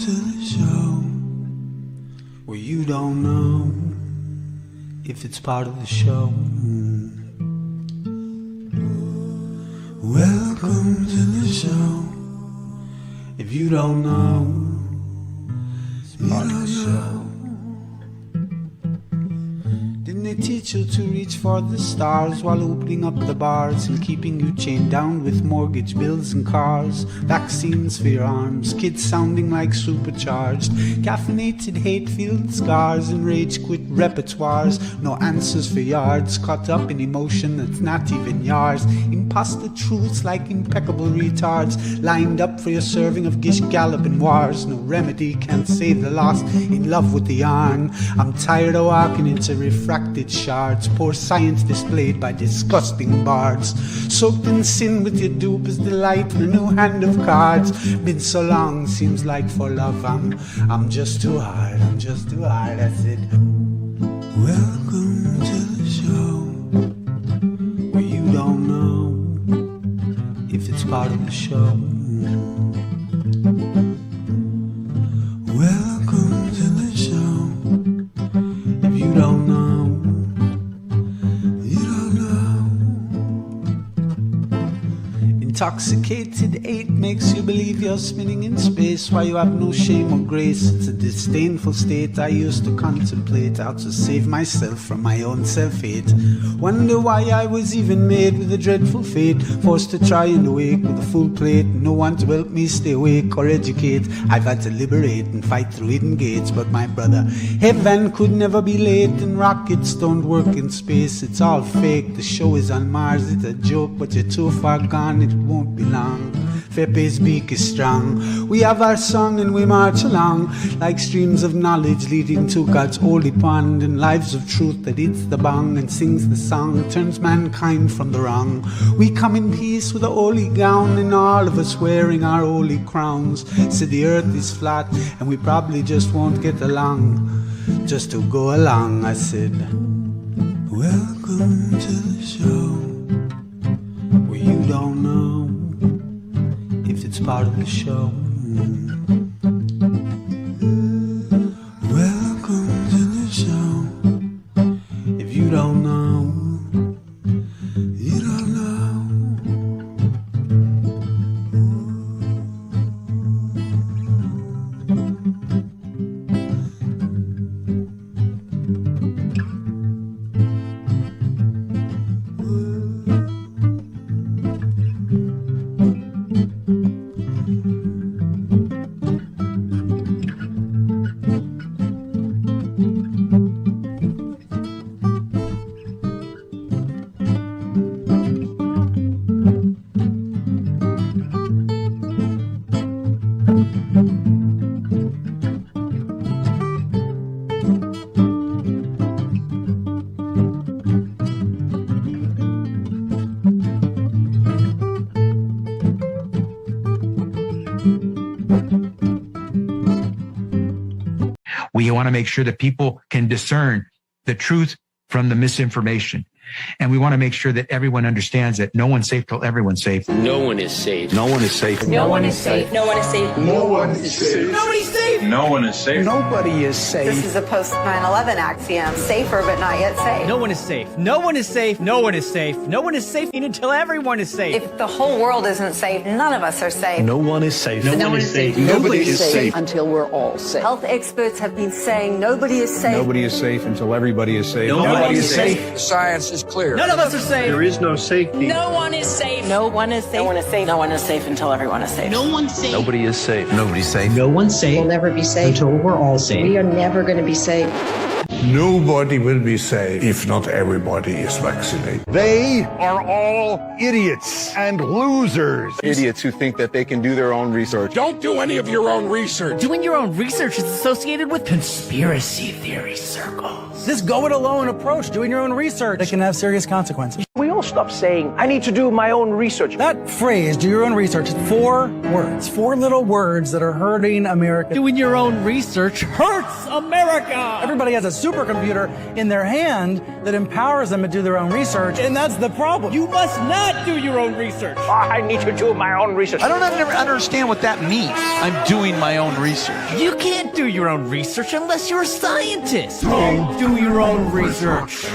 to the show where you don't know if it's part of the show. Welcome to the show. If you don't know, you don't know. Didn't they teach you to reach for the stars while opening up the bars and keeping you chained down with mortgage bills and cars? Vaccines for your arms, kids sounding like supercharged, caffeinated hate-filled scars and rage-quit repertoires. No answers for yards, caught up in emotion that's not even yours. Imposter truths like impeccable retards, lined up for your serving of Gish Gallop and wars. No remedy can't save the lost, in love with the yarn. I'm tired of walking into refracted shards, poor science displayed by disgusting bards. Soaked in sin with your dupe is delight in a new hand of cards. Been so long, seems like for love I'm just too hard, I'm just too hard, that's it. Welcome to the show where you don't know if it's part of the show. Welcome to the show. If you don't know, you don't know. Intoxicated 8 makes you believe you're spinning in space while you have no shame or grace. It's a disdainful state I used to contemplate, how to save myself from my own self-hate. Wonder why I was even made with a dreadful fate, forced to try and awake with a full plate, no one to help me stay awake or educate. I've had to liberate and fight through hidden gates, but my brother, heaven could never be late, and rockets don't work in space. It's all fake, the show is on Mars, it's a joke, but you're too far gone, it won't be long. Fepe's beak is strong. We have our song and we march along like streams of knowledge leading to God's holy pond, and lives of truth that eats the bong and sings the song, turns mankind from the wrong. We come in peace with a holy gown and all of us wearing our holy crowns. Said the earth is flat and we probably just won't get along, just to go along. I said, welcome to the show where you don't know if it's part of the show. Welcome to the show. If you don't know, you don't know. We want to make sure that people can discern the truth from the misinformation. And we want to make sure that everyone understands that no one's safe till everyone's safe. No one is safe. No one is safe. No one is safe. No one is safe. No one is safe. Nobody's safe. No one is safe. Nobody is safe. This is a post 9/11 axiom. Safer, but not yet safe. No one is safe. No one is safe. No one is safe. No one is safe until everyone is safe. If the whole world isn't safe, none of us are safe. No one is safe. No one is safe. Nobody is safe. Until we're all safe. Health experts have been saying nobody is safe. Nobody is safe until everybody is safe. Nobody is safe. The science is clear. None of us are safe. There is no safety. No one is safe. No one is safe. No one is safe. No one is safe until everyone is safe. No one's safe. Nobody is safe. Nobody's safe. No one's safe. We'll never be safe until we're all safe. We are never going to be safe. Nobody will be safe if not everybody is vaccinated. They are all idiots and losers. Idiots who think that they can do their own research. Don't do any of your own research. Doing your own research is associated with conspiracy theory circles. This go-it-alone approach, doing your own research, that can have serious consequences. We People stop saying, I need to do my own research. That phrase, do your own research, is 4 words, 4 little words that are hurting America. Doing your own research hurts America. Everybody has a supercomputer in their hand that empowers them to do their own research, and that's the problem. You must not do your own research. I need to do my own research. I don't understand what that means. I'm doing my own research. You can't do your own research unless you're a scientist. Don't do your own research.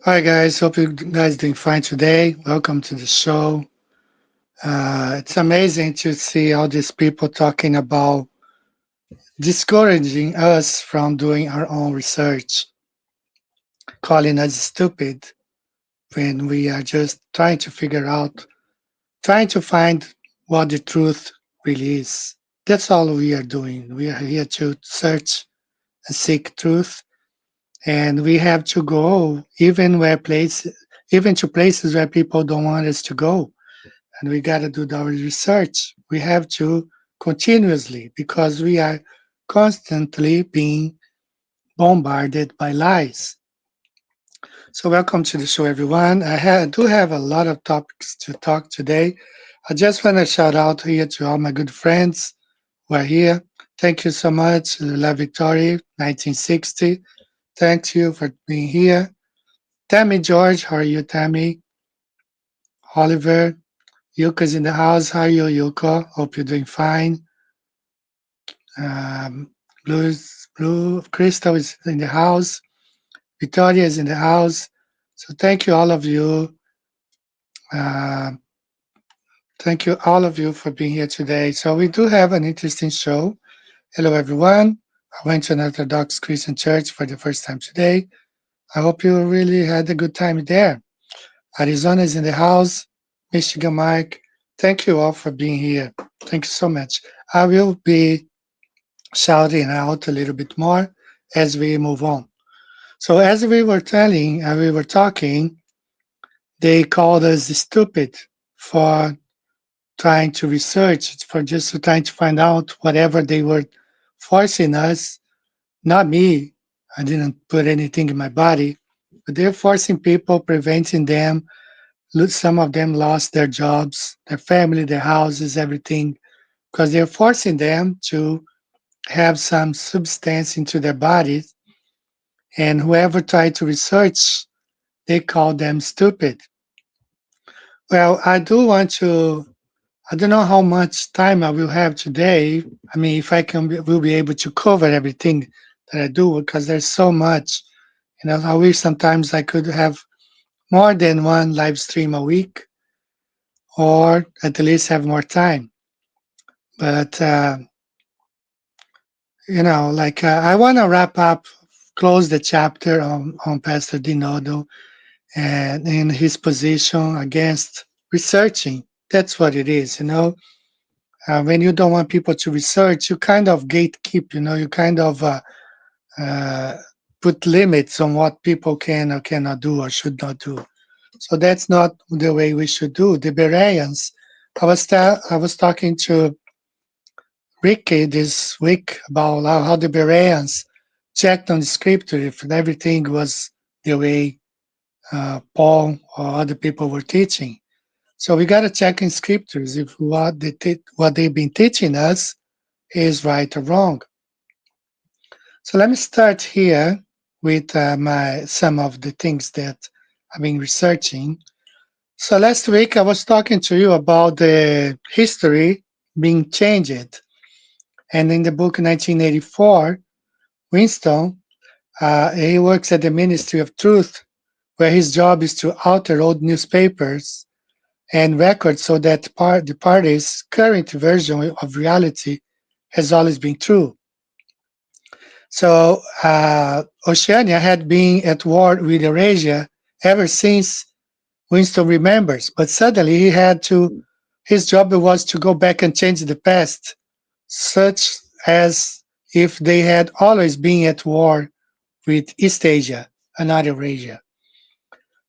Hi guys, hope you guys doing fine today. Welcome to the show. It's amazing to see all these people talking about discouraging us from doing our own research, calling us stupid when we are just trying to figure out, trying to find what the truth really is. That's all we are doing. We are here to search and seek truth. And we have to go even to places where people don't want us to go. And we got to do our research. We have to continuously, because we are constantly being bombarded by lies. So welcome to the show, everyone. I do have a lot of topics to talk today. I just want to shout out here to all my good friends who are here. Thank you so much, La Victoria, 1960. Thank you for being here. Tammy George, how are you, Tammy? Oliver, Yuka's in the house. How are you, Yuka? Hope you're doing fine. Blue Crystal is in the house. Victoria is in the house. So thank you, all of you. Thank you, all of you, for being here today. So we do have an interesting show. Hello, everyone. I went to an Orthodox Christian church for the first time today. I hope you really had a good time there. Arizona is in the house. Michigan, Mike. Thank you all for being here. Thank you so much. I will be shouting out a little bit more as we move on. So as we were talking, they called us stupid for trying to research, for just trying to find out whatever they were forcing us. Not me. I didn't put anything in my body, but they're forcing people, preventing them. Some of them lost their jobs, their family, their houses, everything, because they're forcing them to have some substance into their bodies. And whoever tried to research, they call them stupid. Well, I don't know how much time I will have today. I mean, if will be able to cover everything that I do, because there's so much. I wish sometimes I could have more than one live stream a week, or at least have more time. But, I want to wrap up, close the chapter on Pastor Dinodo and in his position against researching. That's what it is, when you don't want people to research, you kind of gatekeep, you kind of put limits on what people can or cannot do or should not do. So that's not the way we should do. The Bereans, I was talking to Ricky this week about how the Bereans checked on the scripture if everything was the way Paul or other people were teaching. So we got to check in scriptures if what they've been teaching us is right or wrong. So let me start here with some of the things that I've been researching. So last week I was talking to you about the history being changed. And in the book 1984, Winston, he works at the Ministry of Truth, where his job is to alter old newspapers and records so that the party's current version of reality has always been true. So Oceania had been at war with Eurasia ever since Winston remembers, but suddenly his job was to go back and change the past, such as if they had always been at war with East Asia and not Eurasia.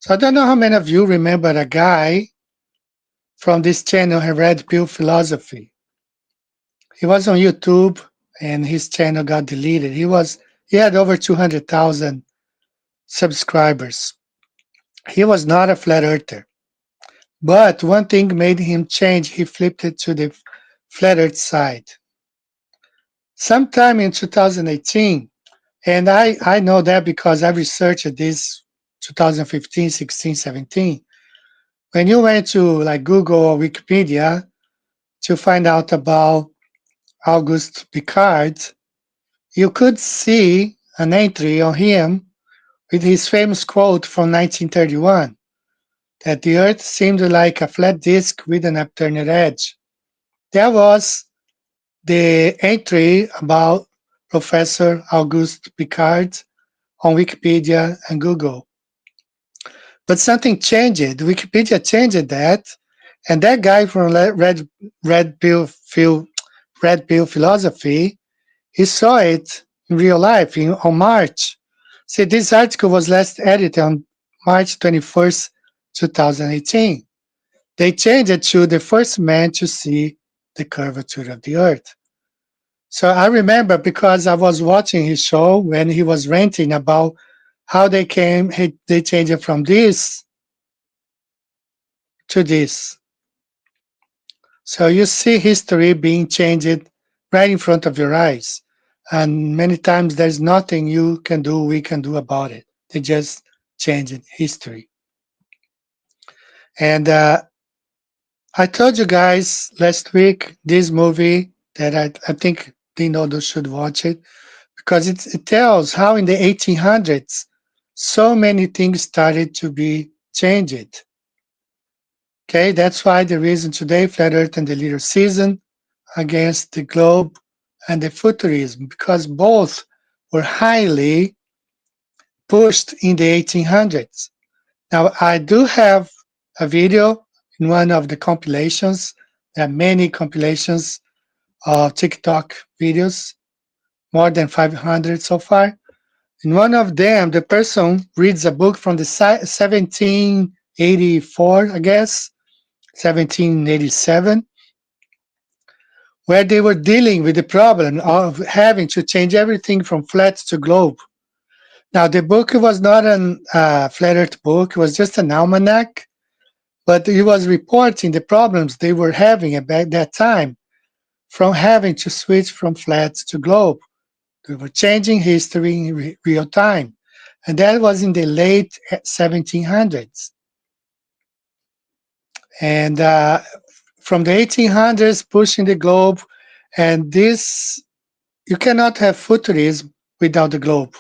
So I don't know how many of you remember a guy from this channel, Red Pill Philosophy. He was on YouTube and his channel got deleted. He had over 200,000 subscribers. He was not a flat earther. But one thing made him change. He flipped it to the flat earth side. Sometime in 2018, and I know that because I researched this 2015, 16, 17. When you went to like Google or Wikipedia to find out about Auguste Picard, you could see an entry on him with his famous quote from 1931 that the Earth seemed like a flat disk with an upturned edge. That was the entry about Professor Auguste Picard on Wikipedia and Google. But something changed. Wikipedia changed that, and that guy from Red Pill Philosophy, he saw it in real life on March. See, this article was last edited on March 21st, 2018. They changed it to the first man to see the curvature of the Earth. So I remember because I was watching his show when he was ranting about how they changed it from this to this. So you see history being changed right in front of your eyes. And many times there's nothing we can do about it. They just changed history. And I told you guys last week this movie that I think Dino should watch it because it tells how in the 1800s so many things started to be changed. Okay, that's why the reason today Flat Earth and the Little Season against the globe and the futurism, because both were highly pushed in the 1800s. Now, I do have a video in one of the compilations. There are many compilations of TikTok videos, more than 500 so far. In one of them, the person reads a book from the 1784, I guess, 1787, where they were dealing with the problem of having to change everything from flat to globe. Now, the book was not a flat earth book, it was just an almanac, but it was reporting the problems they were having at that time from having to switch from flat to globe. They were changing history in real time. And that was in the late 1700s. And from the 1800s, pushing the globe, and this, you cannot have futurism without the globe.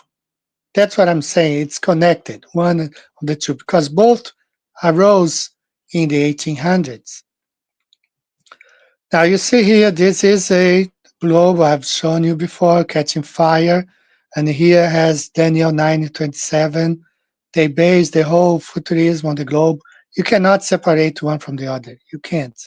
That's what I'm saying. It's connected, one of the two, because both arose in the 1800s. Now you see here, this is a globe I've shown you before, catching fire. And here has Daniel 9:27. They base the whole futurism on the globe. You cannot separate one from the other. You can't,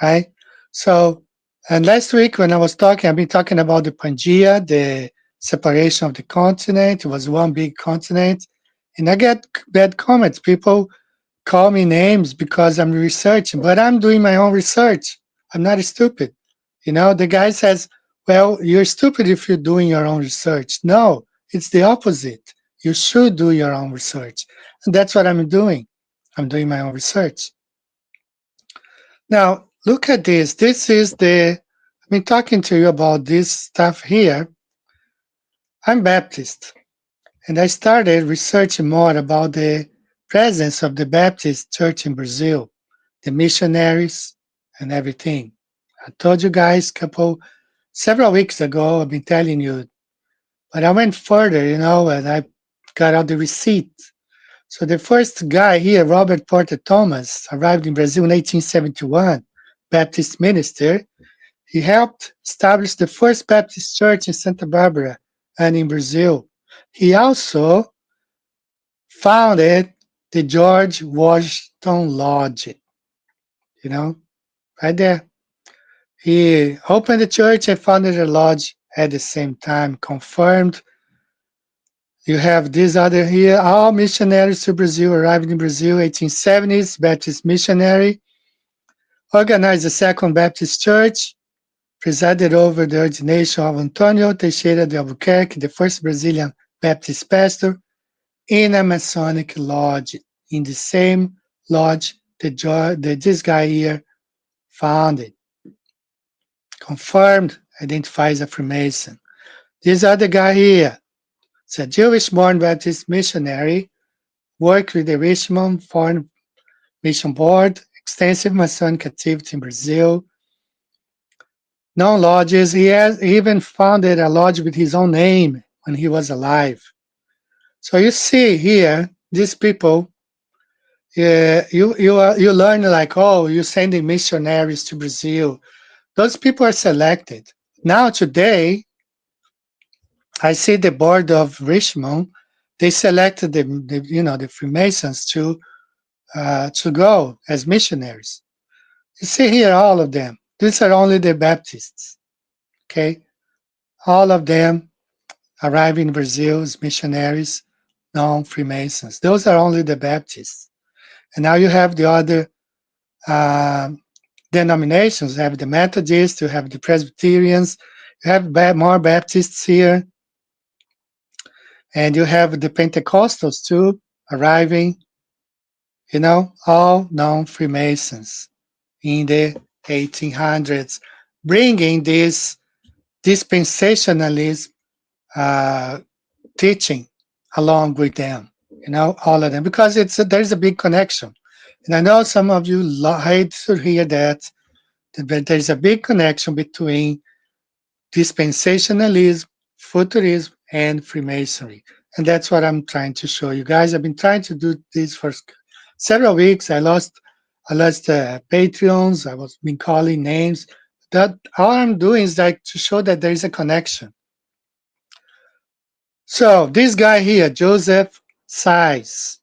right? So, and last week when I was talking, I've been talking about the Pangea, the separation of the continent. It was one big continent. And I get bad comments. People call me names because I'm researching, but I'm doing my own research. I'm not stupid. You know, the guy says, well, you're stupid if you're doing your own research. No, it's the opposite. You should do your own research. And that's what I'm doing. I'm doing my own research. Now, look at this. This is I've been talking to you about this stuff here. I'm Baptist, and I started researching more about the presence of the Baptist church in Brazil, the missionaries and everything. I told you guys several weeks ago, I've been telling you, but I went further, and I got out the receipt. So the first guy here, Robert Porter Thomas, arrived in Brazil in 1871, Baptist minister. He helped establish the first Baptist church in Santa Barbara and in Brazil. He also founded the George Washington Lodge, right there. He opened the church and founded a lodge at the same time, confirmed. You have this other here, all missionaries to Brazil arrived in Brazil, 1870s, Baptist missionary, organized the Second Baptist Church, presided over the ordination of Antonio Teixeira de Albuquerque, the first Brazilian Baptist pastor, in a Masonic lodge, in the same lodge that this guy here founded. Confirmed, identifies a Freemason. This other guy here is a Jewish-born Baptist missionary, worked with the Richmond Foreign Mission Board, extensive Masonic activity in Brazil, known lodges. He even founded a lodge with his own name when he was alive. So you see here, these people, you learn like, oh, you're sending missionaries to Brazil. Those people are selected. Now today, I see the board of Richmond. They selected the Freemasons to go as missionaries. You see here all of them. These are only the Baptists. Okay, all of them arrive in Brazil as missionaries, non-Freemasons. Those are only the Baptists. And now you have the other denominations. You have the Methodists, you have the Presbyterians, you have more Baptists here. And you have the Pentecostals too, arriving, all non-Freemasons in the 1800s, bringing this dispensationalism teaching along with them, all of them, because there's a big connection. And I know some of you hate to hear that, but there's a big connection between dispensationalism, futurism, and Freemasonry. And that's what I'm trying to show you guys. I've been trying to do this for several weeks. I lost Patreons. I was been calling names. That all I'm doing is like to show that there is a connection. So this guy here, Joseph Size,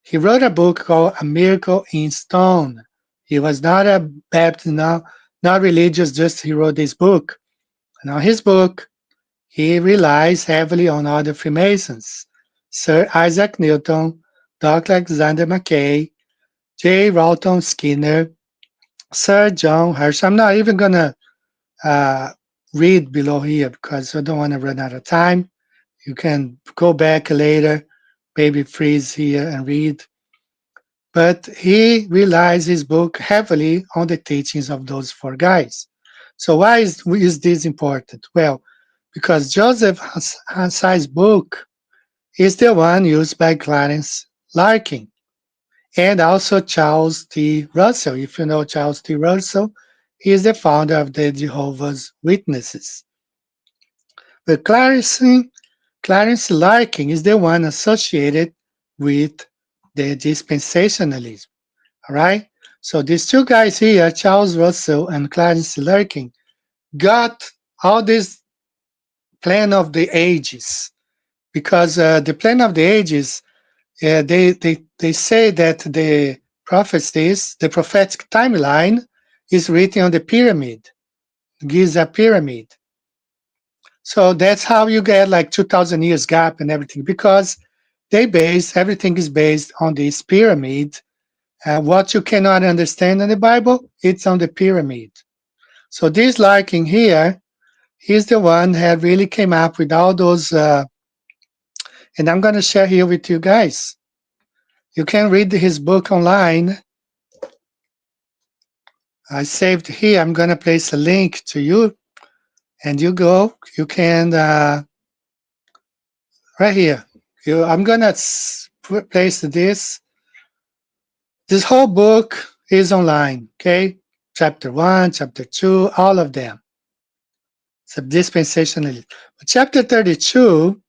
he wrote a book called A Miracle in Stone. He was not a Baptist, not religious, just he wrote this book. Now his book, he relies heavily on other Freemasons, Sir Isaac Newton, Dr. Alexander Mackay, J. Ralston Skinner, Sir John Herschel. I'm not even going to read below here because I don't want to run out of time. You can go back later, maybe freeze here and read. But he relies his book heavily on the teachings of those four guys. So why is this important? Well, because Joseph Hassai's book is the one used by Clarence Larkin and also Charles T. Russell. If you know Charles T. Russell, he is the founder of the Jehovah's Witnesses. But Clarence Larkin is the one associated with the dispensationalism. All right? So these two guys here, Charles Russell and Clarence Larkin, got all this plan of the ages, because the plan of the ages, they say that the prophecies, the prophetic timeline, is written on the pyramid, Giza pyramid. So that's how you get like 2,000 years gap and everything, because everything is based on this pyramid. What you cannot understand in the Bible, it's on the pyramid. So this Larkin here, he's the one that really came up with all those, and I'm going to share here with you guys. You can read his book online. I saved here. I'm going to place a link to you, and you can, right here. I'm going to place this. This whole book is online, okay? Chapter 1, Chapter 2, all of them. It's a dispensationalism. But chapter 32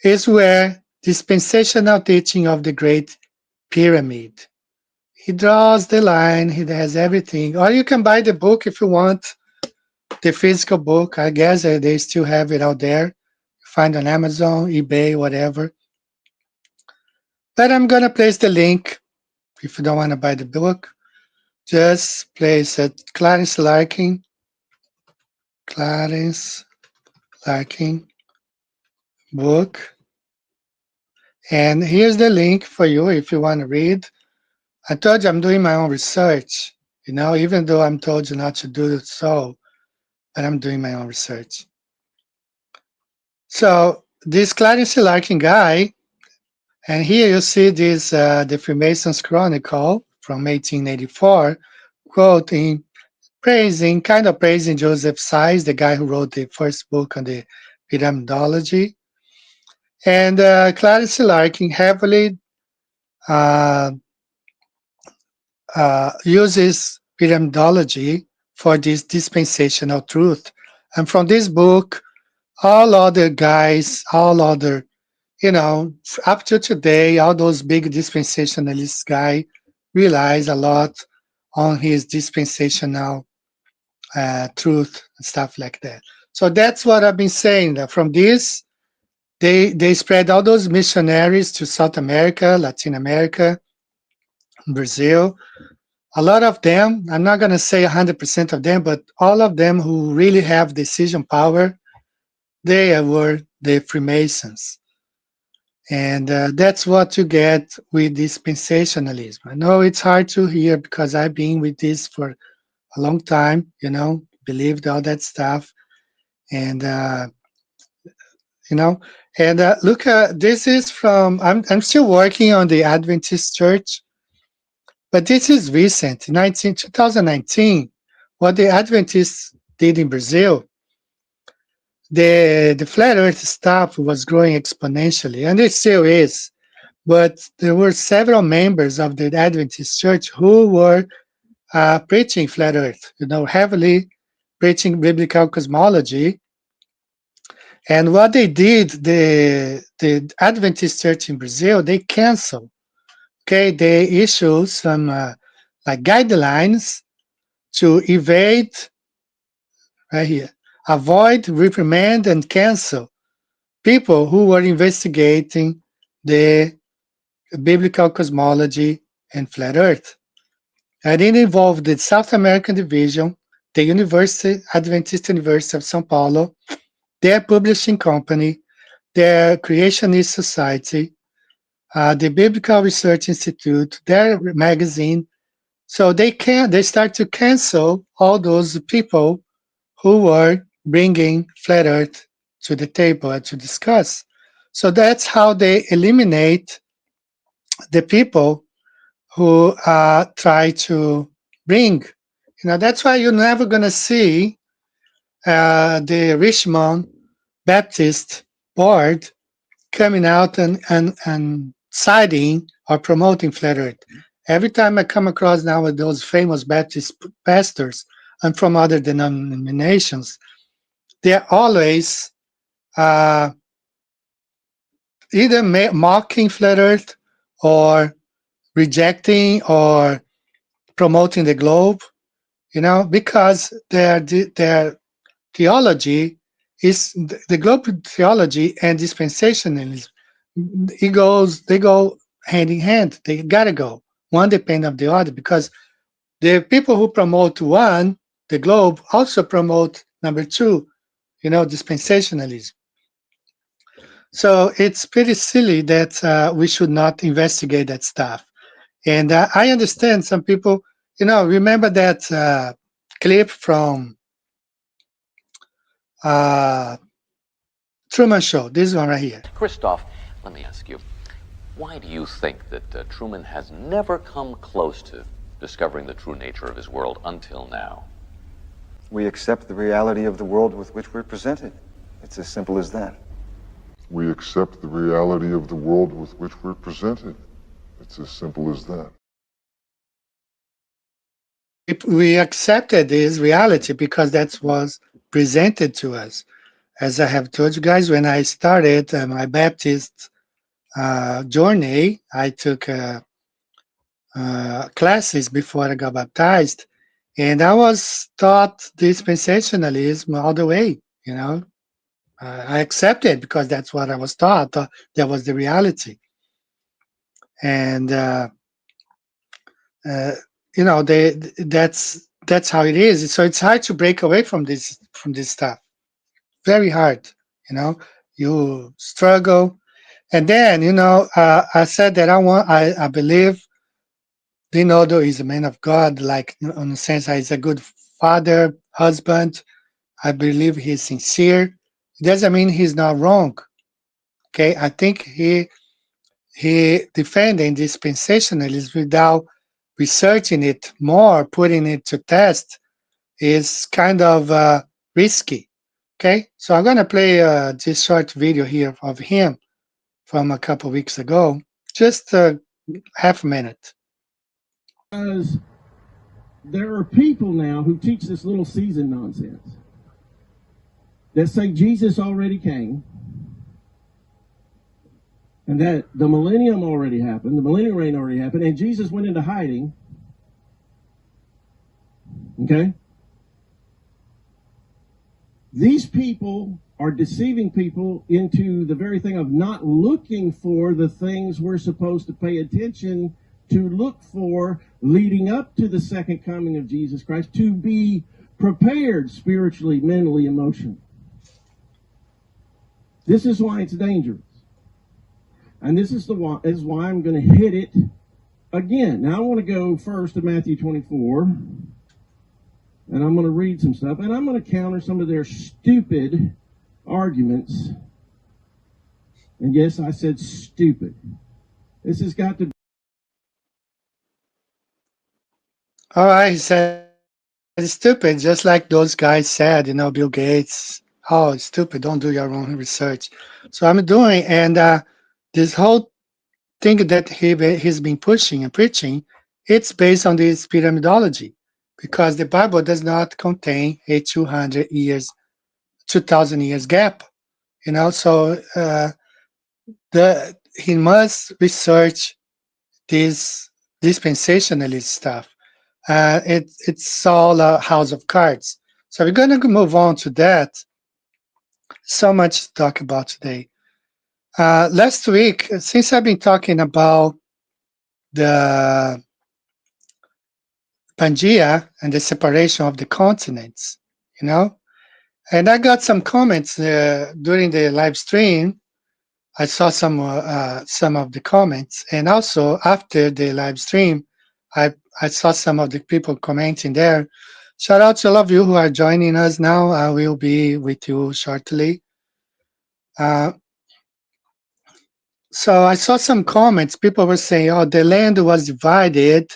is where dispensational teaching of the Great Pyramid. He draws the line, he has everything. Or you can buy the book if you want, the physical book. I guess they still have it out there. Find on Amazon, eBay, whatever. But I'm going to place the link. If you don't want to buy the book, just place it. Clarence Larkin book. And here's the link for you if you want to read. I told you I'm doing my own research, even though I'm told you not to do so, but I'm doing my own research. So this Clarence Larkin guy, And here you see this, the Freemasons Chronicle from 1884, quoting, kind of praising Joseph Size, the guy who wrote the first book on the pyramidology. And Clarice Larkin heavily uh, uses pyramidology for this dispensational truth. And from this book, all other guys, all other, up to today, all those big dispensationalist guy realize a lot on his dispensational truth and stuff like that. So that's what I've been saying. That from this, they spread all those missionaries to South America, Latin America, Brazil. A lot of them, I'm not going to say 100% of them, but all of them who really have decision power, they were the Freemasons. And that's what you get with dispensationalism. I know it's hard to hear because I've been with this for a long time, believed all that stuff. And, look, this is from, I'm still working on the Adventist Church, but this is recent, 2019, what the Adventists did in Brazil. The flat earth stuff was growing exponentially, and it still is. But there were several members of the Adventist Church who were preaching flat earth, heavily preaching biblical cosmology. And what they did, the Adventist Church in Brazil, they canceled. Okay, they issued some like guidelines to evade, right here, avoid, reprimand, and cancel people who were investigating the biblical cosmology and flat earth. And it involved the South American Division, the Adventist University of São Paulo, their publishing company, their Creationist Society, the Biblical Research Institute, their magazine. So they start to cancel all those people who were bringing flat earth to the table to discuss. So that's how they eliminate the people who try to bring. That's why you're never going to see the Richmond Baptist board coming out and citing or promoting flat earth. Every time I come across now with those famous Baptist pastors and from other denominations, they're always either mocking flat earth or rejecting or promoting the globe, because their theology is the globe theology and dispensationalism. They go hand in hand. They gotta go. One depends on the other, because the people who promote one, the globe, also promote number two, dispensationalism. So it's pretty silly that we should not investigate that stuff. And I understand some people, remember that clip from Truman Show, this one right here. Christoph, let me ask you, why do you think that Truman has never come close to discovering the true nature of his world until now? We accept the reality of the world with which we're presented. It's as simple as that. We accept the reality of the world with which we're presented. It's as simple as that. We accepted this reality because that was presented to us. As I have told you guys, when I started my Baptist journey, I took classes before I got baptized, and I was taught dispensationalism all the way. I accepted because that's what I was taught. That was the reality, and that's how it is. So it's hard to break away from this stuff. Very hard. You struggle, and then I said that I believe Leonardo is a man of God, like in a sense he's a good father, husband. I believe he's sincere. It doesn't mean he's not wrong. Okay, I think he he defending dispensationalism without researching it more, putting it to test, is kind of risky. Okay, so I'm gonna play this short video here of him from a couple weeks ago, just half a minute. Because there are people now who teach this little season nonsense that say Jesus already came and that the millennium already happened, the millennium reign already happened, and Jesus went into hiding. Okay? These people are deceiving people into the very thing of not looking for the things we're supposed to pay attention to look for leading up to the second coming of Jesus Christ, to be prepared spiritually, mentally, emotionally. This is why it's dangerous. And this is why I'm going to hit it again. Now I want to go first to Matthew 24, and I'm going to read some stuff, and I'm going to counter some of their stupid arguments. And yes, I said stupid. This has got to be. All right, he said it's stupid, just like those guys said, Bill Gates. Oh, it's stupid, don't do your own research. So I'm doing, and this whole thing that he's been pushing and preaching, it's based on this pyramidology, because the Bible does not contain a 200 years, 2,000 years gap, so he must research this dispensationalist stuff. It's all a house of cards. So we're going to move on to that. So much to talk about today. Last week, since I've been talking about the Pangea and the separation of the continents, and I got some comments during the live stream. I saw some of the comments, and also after the live stream, I saw some of the people commenting there. Shout out to all of you who are joining us now. I will be with you shortly. So I saw some comments. People were saying, "Oh, the land was divided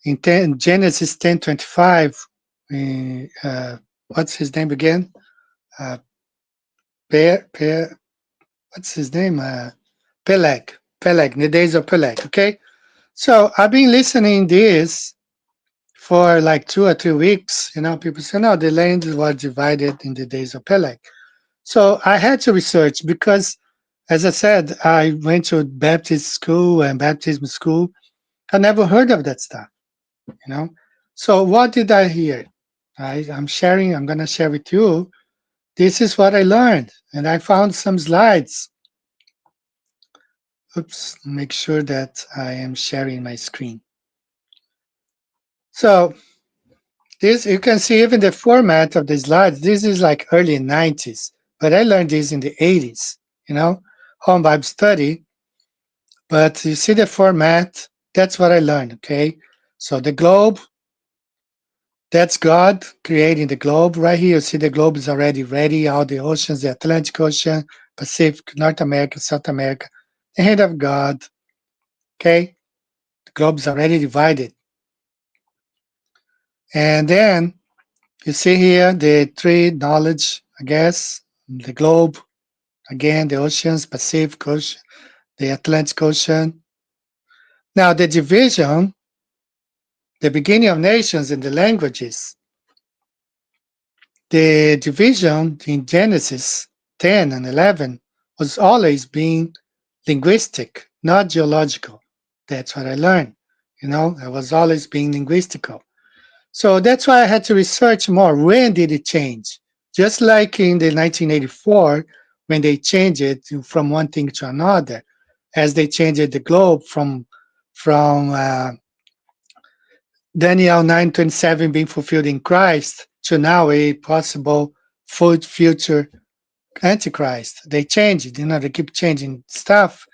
in Genesis 10:25." What's his name again? What's his name? Peleg, in the days of Peleg. Okay, so I've been listening this for like 2 or 3 weeks. People say, "No, the land was divided in the days of Peleg." So I had to research because, as I said, I went to Baptist school and baptism school. I never heard of that stuff. So what did I hear? I'm going to share with you. This is what I learned, and I found some slides. Oops, make sure that I am sharing my screen. So this, you can see even the format of the slides. This is like early 90s, but I learned this in the 80s, home Bible study. But you see the format, that's what I learned, okay? So the globe, that's God creating the globe. Right here, you see the globe is already ready, all the oceans, the Atlantic Ocean, Pacific, North America, South America, the hand of God, okay? The globe is already divided. And then you see here the three knowledge, I guess, the globe, again, the oceans, Pacific Ocean, the Atlantic Ocean. Now the division, the beginning of nations and the languages. The division in Genesis 10 and 11 was always being linguistic, not geological. That's what I learned. It was always being linguistical. So that's why I had to research more. When did it change? Just like in the 1984, when they changed it from one thing to another, as they changed the globe from Daniel 9:27 being fulfilled in Christ to now a possible future Antichrist. They changed it, they keep changing stuff.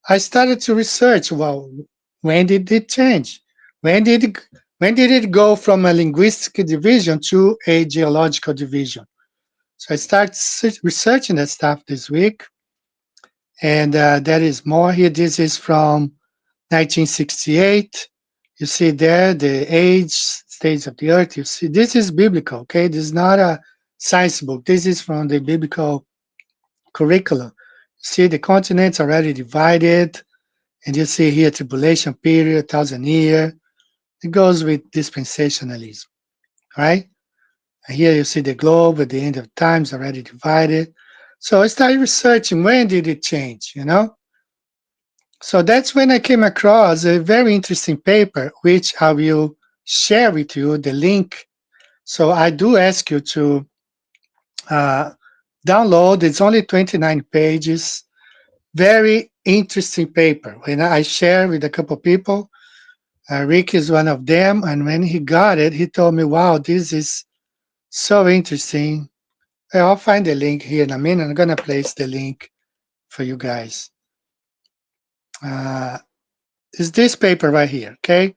I started to research, well, when did it change? When did it go from a linguistic division to a geological division? So I started researching that stuff this week. And there is more here. This is from 1968. You see there the age, stage of the earth. You see, this is biblical, okay? This is not a science book. This is from the biblical curriculum. See, the continents already divided, and you see here tribulation period, 1,000 year. It goes with dispensationalism, right? And here you see the globe at the end of times already divided. So I started researching when did it change, you know? So that's when I came across a very interesting paper, which I will share with you the link. So I do ask you to download. It's only 29 pages. Very interesting paper. When I share with a couple people, Rick is one of them, and when he got it, he told me, "Wow, this is so interesting." I'll find the link here in a minute. I'm gonna place the link for you guys. Is this paper right here? Okay.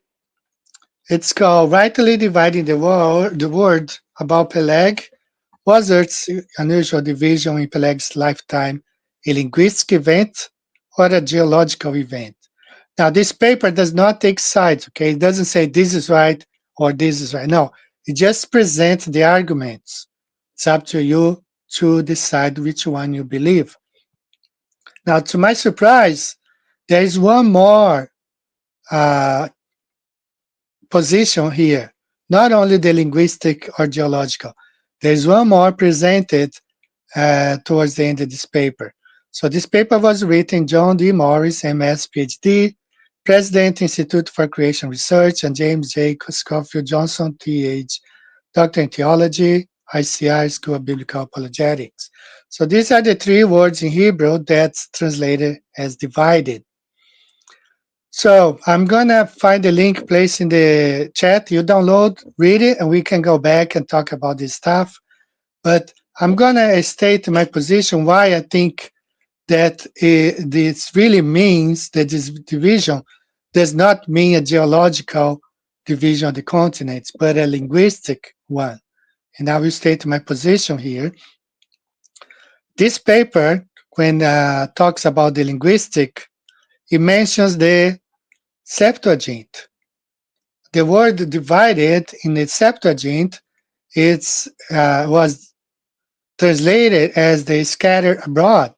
It's called "Rightly Dividing the Word About Peleg. Was Earth's unusual division in Peleg's lifetime a linguistic event or a geological event?" Now, this paper does not take sides, okay? It doesn't say this is right or this is right. No, it just presents the arguments. It's up to you to decide which one you believe. Now, to my surprise, there is one more position here, not only the linguistic or geological. There's one more presented towards the end of this paper. So this paper was written John D. Morris, MS, PhD, President, Institute for Creation Research, and James J. Scofield Johnson, TH, Doctor in Theology, ICI, School of Biblical Apologetics. So these are the three words in Hebrew that's translated as divided. So I'm gonna find the link placed in the chat. You download, read it, and we can go back and talk about this stuff. But I'm gonna state my position why I think that this really means that this division does not mean a geological division of the continents, but a linguistic one. And I will state my position here. This paper, when talks about the linguistic, it mentions the Septuagint. The word divided in the Septuagint was translated as they scattered abroad.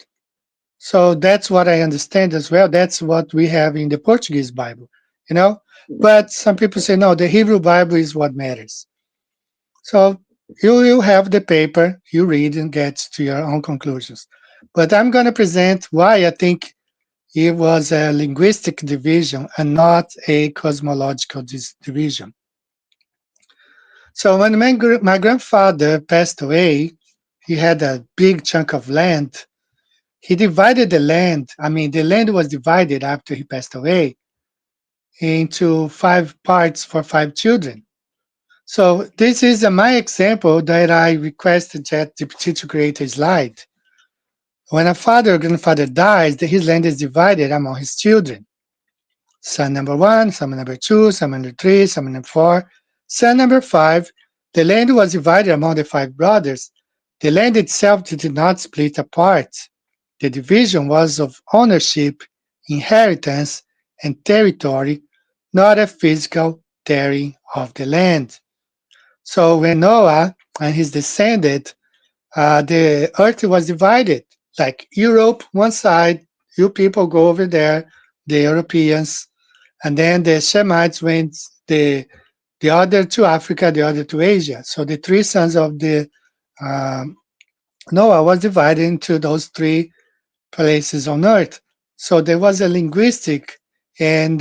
So that's what I understand as well. That's what we have in the Portuguese Bible, you know. But some people say, no, the Hebrew Bible is what matters. So you have the paper, you read and get to your own conclusions. But I'm going to present why I think it was a linguistic division and not a cosmological division. So when my grandfather passed away, he had a big chunk of land. He divided the land. I mean, the land was divided after he passed away into 5 parts for 5 children. So this is my example that I requested ChatGPT to create a slide. When a father or grandfather dies, his land is divided among his children. Son number 1, son number 2, son number 3, son number 4. Son number 5, the land was divided among the 5 brothers. The land itself did not split apart. The division was of ownership, inheritance, and territory, not a physical tearing of the land. So when Noah and his descendant, the earth was divided, like Europe, one side, you people go over there, the Europeans, and then the Shemites went the other to Africa, the other to Asia. So the 3 sons of the Noah was divided into those 3 places on earth. So there was a linguistic and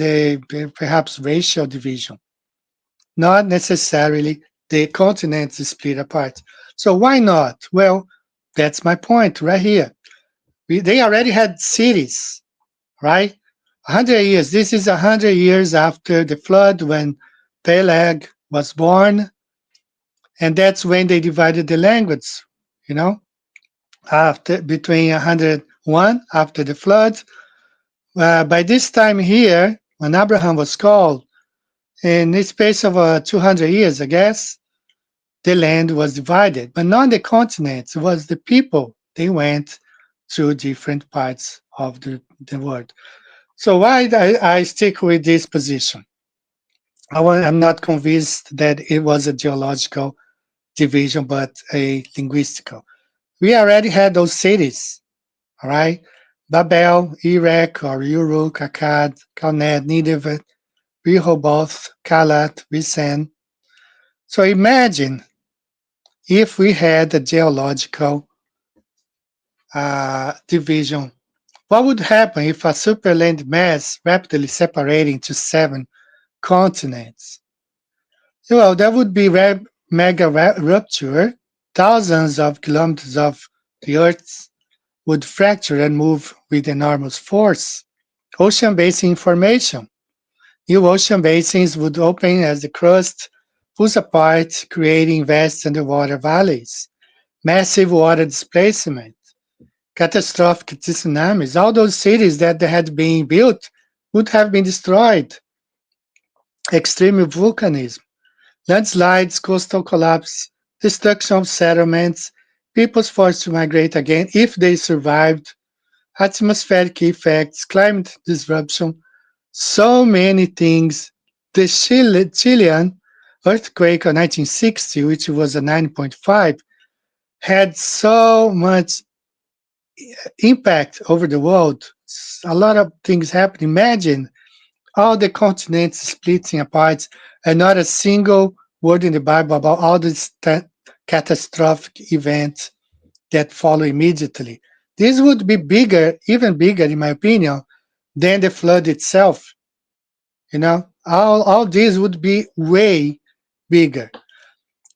perhaps racial division, not necessarily the continents split apart. So why not? Well, that's my point right here. They already had cities, right? 100 years. This is 100 years after the flood when Peleg was born. And that's when they divided the language, you know, between 101 after the flood. By this time here, when Abraham was called, in the space of 200 years, I guess, the land was divided. But not the continents, it was the people. They went two different parts of the world. So why I stick with this position? I'm not convinced that it was a geological division, but a linguistical. We already had those cities, all right? Babel, Erech, or Uruk, Akkad, Calneh, Nineveh, Rehoboth, Kalat, Resen. So imagine if we had a geological division. What would happen if a superland mass rapidly separated into 7 continents? Well, there would be mega rupture. Thousands of kilometers of the Earth would fracture and move with enormous force. Ocean basin formation. New ocean basins would open as the crust pulls apart, creating vast underwater valleys. Massive water displacement. Catastrophic tsunamis. All those cities that had been built would have been destroyed. Extreme volcanism. Landslides, coastal collapse, destruction of settlements, peoples forced to migrate again if they survived, atmospheric effects, climate disruption, so many things. The Chilean earthquake of 1960, which was a 9.5, had so much impact over the world. A lot of things happened. Imagine all the continents splitting apart and not a single word in the Bible about all these catastrophic events that follow immediately. This would be bigger, even bigger, in my opinion, than the flood itself. You know, all these would be way bigger.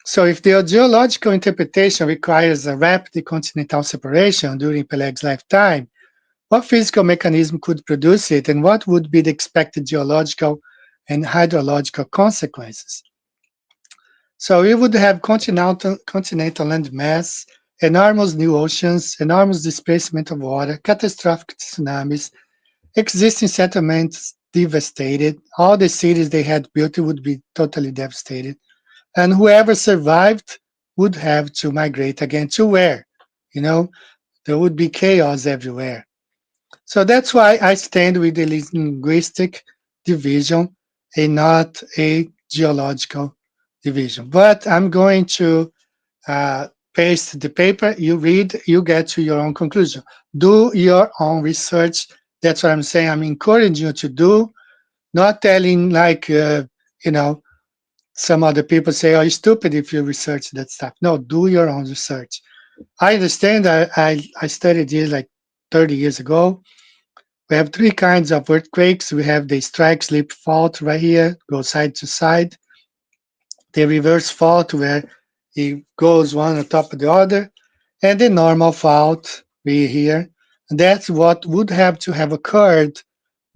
So if the geological interpretation requires a rapid continental separation during Peleg's lifetime, what physical mechanism could produce it, and what would be the expected geological and hydrological consequences? So we would have continental land mass, enormous new oceans, enormous displacement of water, catastrophic tsunamis, existing settlements devastated. All the cities they had built would be totally devastated. And whoever survived would have to migrate again to where? You know, there would be chaos everywhere. So that's why I stand with the linguistic division and not a geological division. But I'm going to paste the paper, you read, you get to your own conclusion. Do your own research. That's what I'm saying. I'm encouraging you to do, not telling like, some other people say, oh, you're stupid if you research that stuff. No, do your own research. I understand that I studied this like 30 years ago. We have 3 kinds of earthquakes. We have the strike slip fault right here, go side to side. The reverse fault where it goes one on top of the other. And the normal fault we here. And that's what would have to have occurred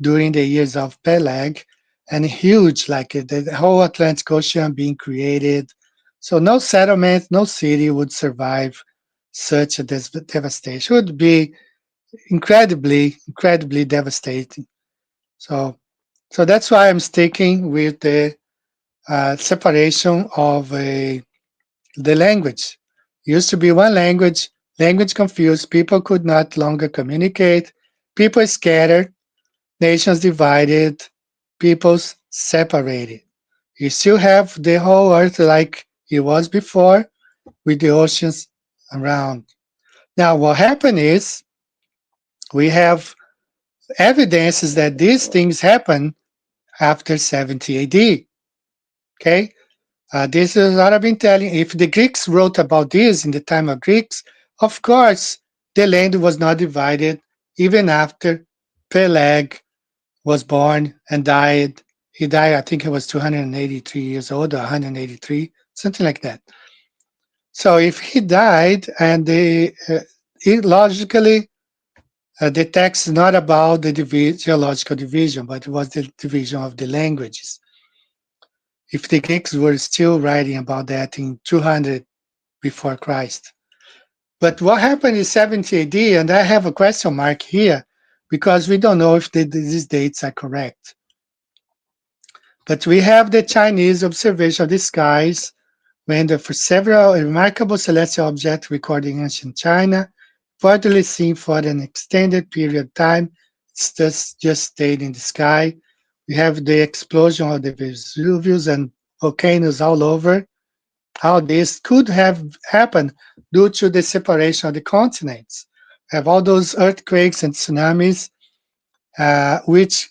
during the years of Peleg, and huge, like the whole Atlantic Ocean being created. So no settlement, no city would survive such a devastation. It would be incredibly, incredibly devastating. So that's why I'm sticking with the separation of the language. Used to be one language, language confused, people could not longer communicate, people scattered, nations divided, peoples separated. You still have the whole earth like it was before with the oceans around. Now, what happened is we have evidences that these things happen after 70 AD. Okay? This is what I've been telling. If the Greeks wrote about this in the time of Greeks, of course, the land was not divided even after Peleg was born and died. He died, I think he was 283 years old or 183, something like that. So if he died and logically, the text is not about the geological division, but it was the division of the languages. If the Greeks were still writing about that in 200 before Christ. But what happened in 70 AD, and I have a question mark here, because we don't know if these dates are correct. But we have the Chinese observation of the skies when for several remarkable celestial objects recorded in ancient China, reportedly seen for an extended period of time. It's just stayed in the sky. We have the explosion of the Vesuvius and volcanoes all over. How this could have happened due to the separation of the continents. We have all those earthquakes and tsunamis, which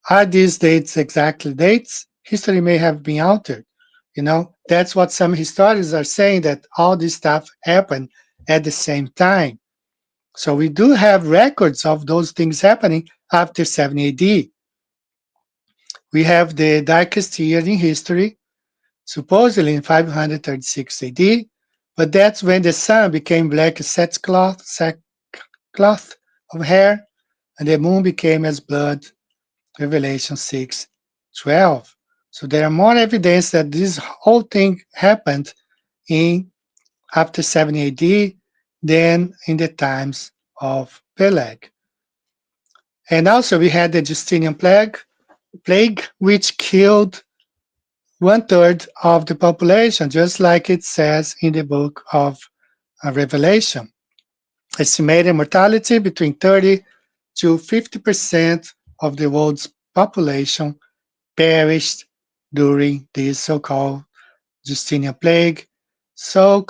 are these dates exactly dates? History may have been altered. That's what some historians are saying, that all this stuff happened at the same time. So we do have records of those things happening after 70 AD. We have the darkest year in history, supposedly in 536 AD, but that's when the sun became black as sackcloth of hair, and the moon became as blood, Revelation 6:12. So there are more evidence that this whole thing happened in after 70 AD than in the times of Peleg. And also we had the Justinian plague, which killed 1/3 of the population, just like it says in the book of Revelation. Estimated mortality between 30 to 50% of the world's population perished during this so-called Justinian plague, so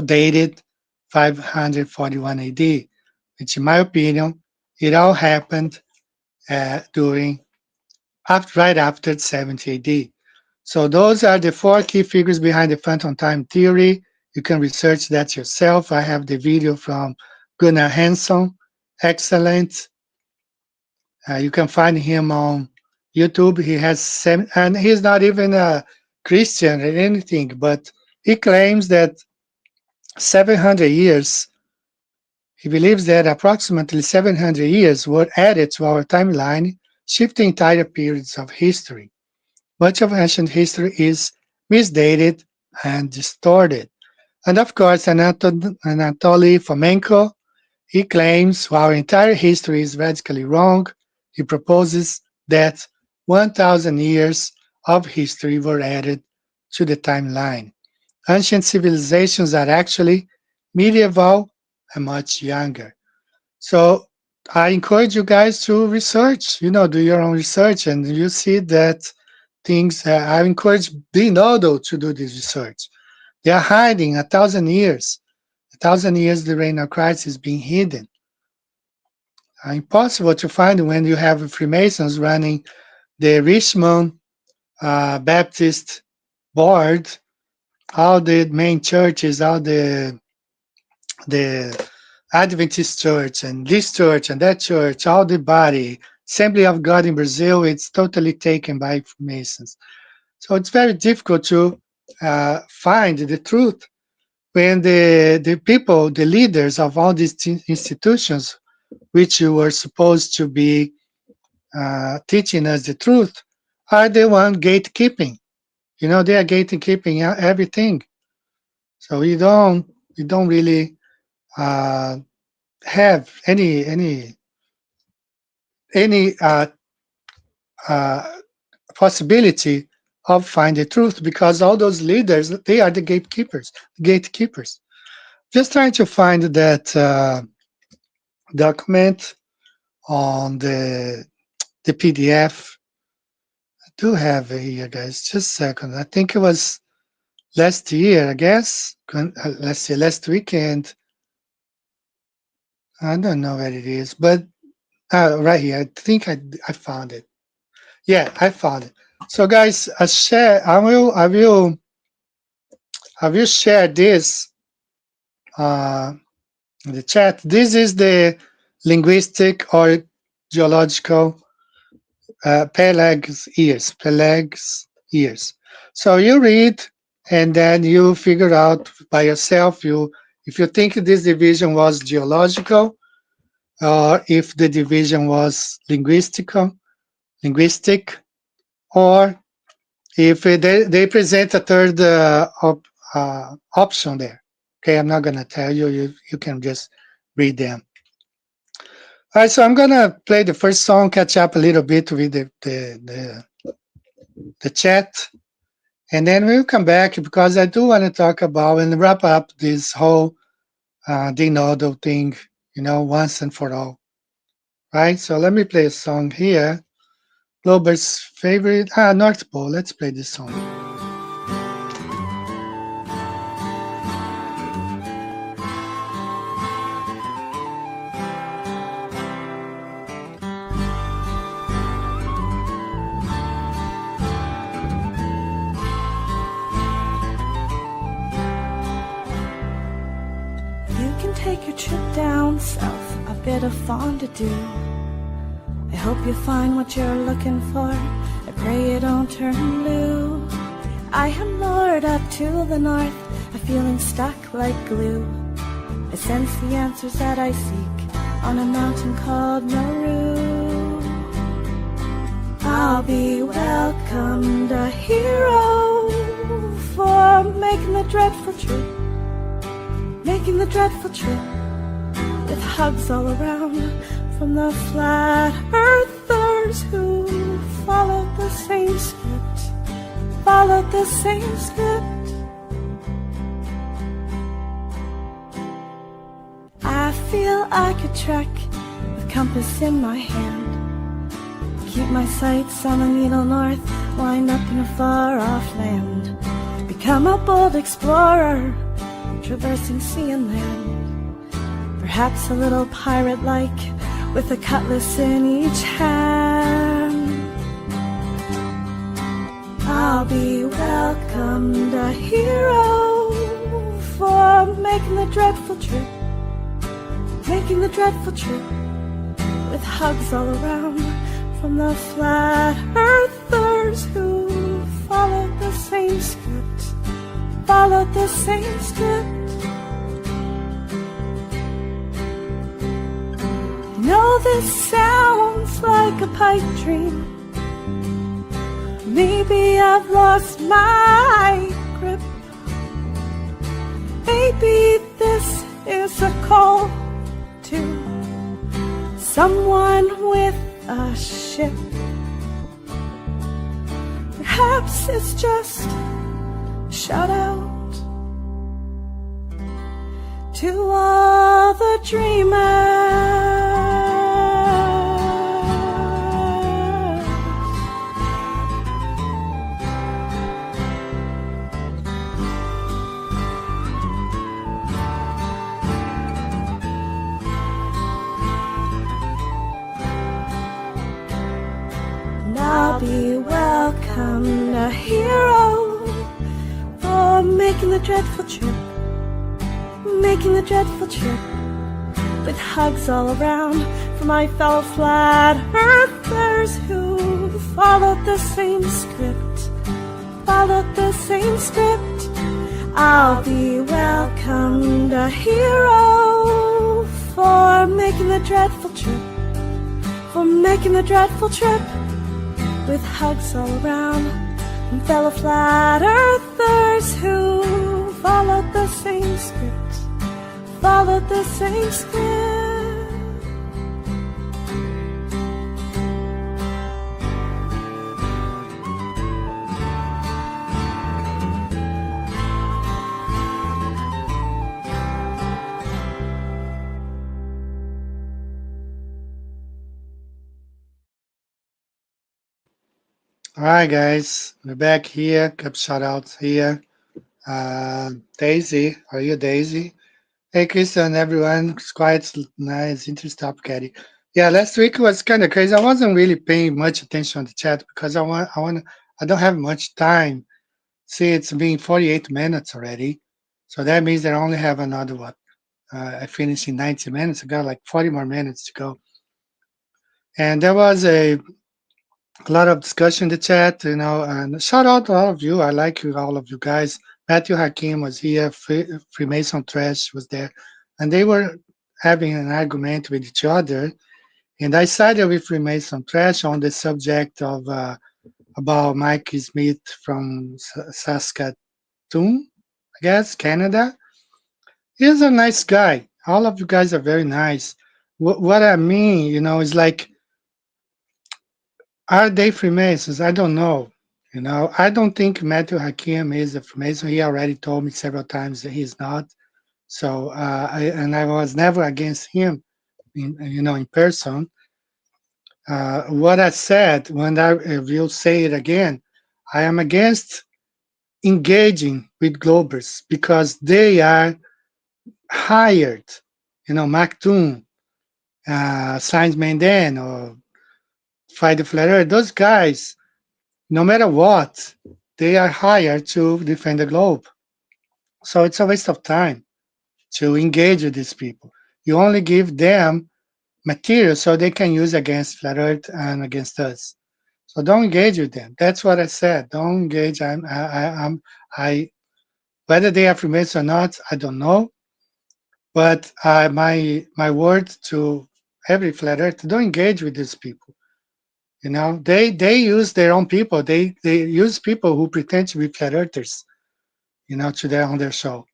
dated 541 AD, which in my opinion, it all happened right after 70 AD. So those are the 4 key figures behind the phantom time theory. You can research that yourself. I have the video from Gunnar Hansen. Excellent. You can find him on YouTube. He has and he's not even a Christian or anything, but he claims that 700 years, he believes that approximately 700 years were added to our timeline, shifting entire periods of history. Much of ancient history is misdated and distorted. And of course, Anatoly Fomenko, he claims our entire history is radically wrong. He proposes that 1,000 years of history were added to the timeline. Ancient civilizations are actually medieval and much younger. So I encourage you guys to research, do your own research, and you see that things. I encourage Binodo to do this research. They are hiding 1,000 years. 1,000 years the reign of Christ is being hidden. Impossible to find when you have Freemasons running the Richmond Baptist board, all the main churches, all the Adventist church and this church and that church, all the body, Assembly of God in Brazil, it's totally taken by Freemasons. So it's very difficult to find the truth when the people, the leaders of all these institutions, which were supposed to be teaching us the truth, are the one gatekeeping. They are gatekeeping everything. So we don't really have any possibility of finding the truth, because all those leaders, they are the gatekeepers. Just trying to find that document on the PDF. I do have it here, guys. Just a second. I think it was last year, I guess. Let's see, last weekend. I don't know where it is, but right here. I think I found it. Yeah, I found it. So, guys, I will share this in the chat. This is the linguistic or geological Peleg's years. So you read, and then you figure out by yourself. If you think this division was geological, or if the division was linguistic, or if they present a third option there. Okay, I'm not going to tell you. You can just read them. All right, so I'm going to play the first song, catch up a little bit with the chat, and then we'll come back, because I do want to talk about and wrap up this whole they know the thing, once and for all, right? So let me play a song here. Glober's favorite, North Pole. Let's play this song. Take your trip down south, a bit of fun to do. I hope you find what you're looking for. I pray you don't turn blue. I am lured up to the north, a feeling stuck like glue. I sense the answers that I seek on a mountain called Nauru. I'll be welcomed a hero for making the dreadful trip. Making the dreadful trip with hugs all around from the flat earthers who followed the same script, followed the same script. I feel I could trek with compass in my hand, keep my sights on the needle north, wind up in a far-off land, become a bold explorer, traversing sea and land, perhaps a little pirate-like, with a cutlass in each hand. I'll be welcomed a hero for making the dreadful trip, making the dreadful trip, with hugs all around from the flat earthers who followed the same script, followed the same script. I know this sounds like a pipe dream. Maybe I've lost my grip. Maybe this is a call to someone with a ship. Perhaps it's just a shout out to all the dreamers. I'll be welcomed a hero for making the dreadful trip, making the dreadful trip, with hugs all around for my fellow flat earthers who followed the same script, followed the same script. I'll be welcomed a hero for making the dreadful trip, for making the dreadful trip, with hugs all around and fellow flat earthers who followed the same script, followed the same script. All right, guys, we're back here. Couple shout outs here. Daisy, are you Daisy? Hey, Christian, everyone. It's quite nice, interesting topic, Eddie. Yeah, last week was kind of crazy. I wasn't really paying much attention on the chat because I don't have much time. See, it's been 48 minutes already, so that means that I only have another what? I finished in 90 minutes. I got like 40 more minutes to go, and there was a lot of discussion in the chat, and shout out to all of you. I like you, all of you guys. Matthew Hakim was here, Freemason Trash was there, and they were having an argument with each other. And I sided with Freemason Trash on the subject of about Mike Smith from Saskatoon, I guess, Canada. He's a nice guy. All of you guys are very nice. What I mean, is like, are they Freemasons? I don't know. I don't think Matthew Hakim is a Freemason. He already told me several times that he's not. So I was never against him, in person. What I said, when I will say it again, I am against engaging with Globers because they are hired. Mactoon, Science Mandan, or Friday Flat Earth, those guys, no matter what, they are hired to defend the globe. So it's a waste of time to engage with these people. You only give them material so they can use against Flat Earth and against us. So don't engage with them. That's what I said. Don't engage. I whether they are Freemasons or not, I don't know. But my word to every Flat Earth: don't engage with these people. They use their own people. They use people who pretend to be Flat Earthers. On their show.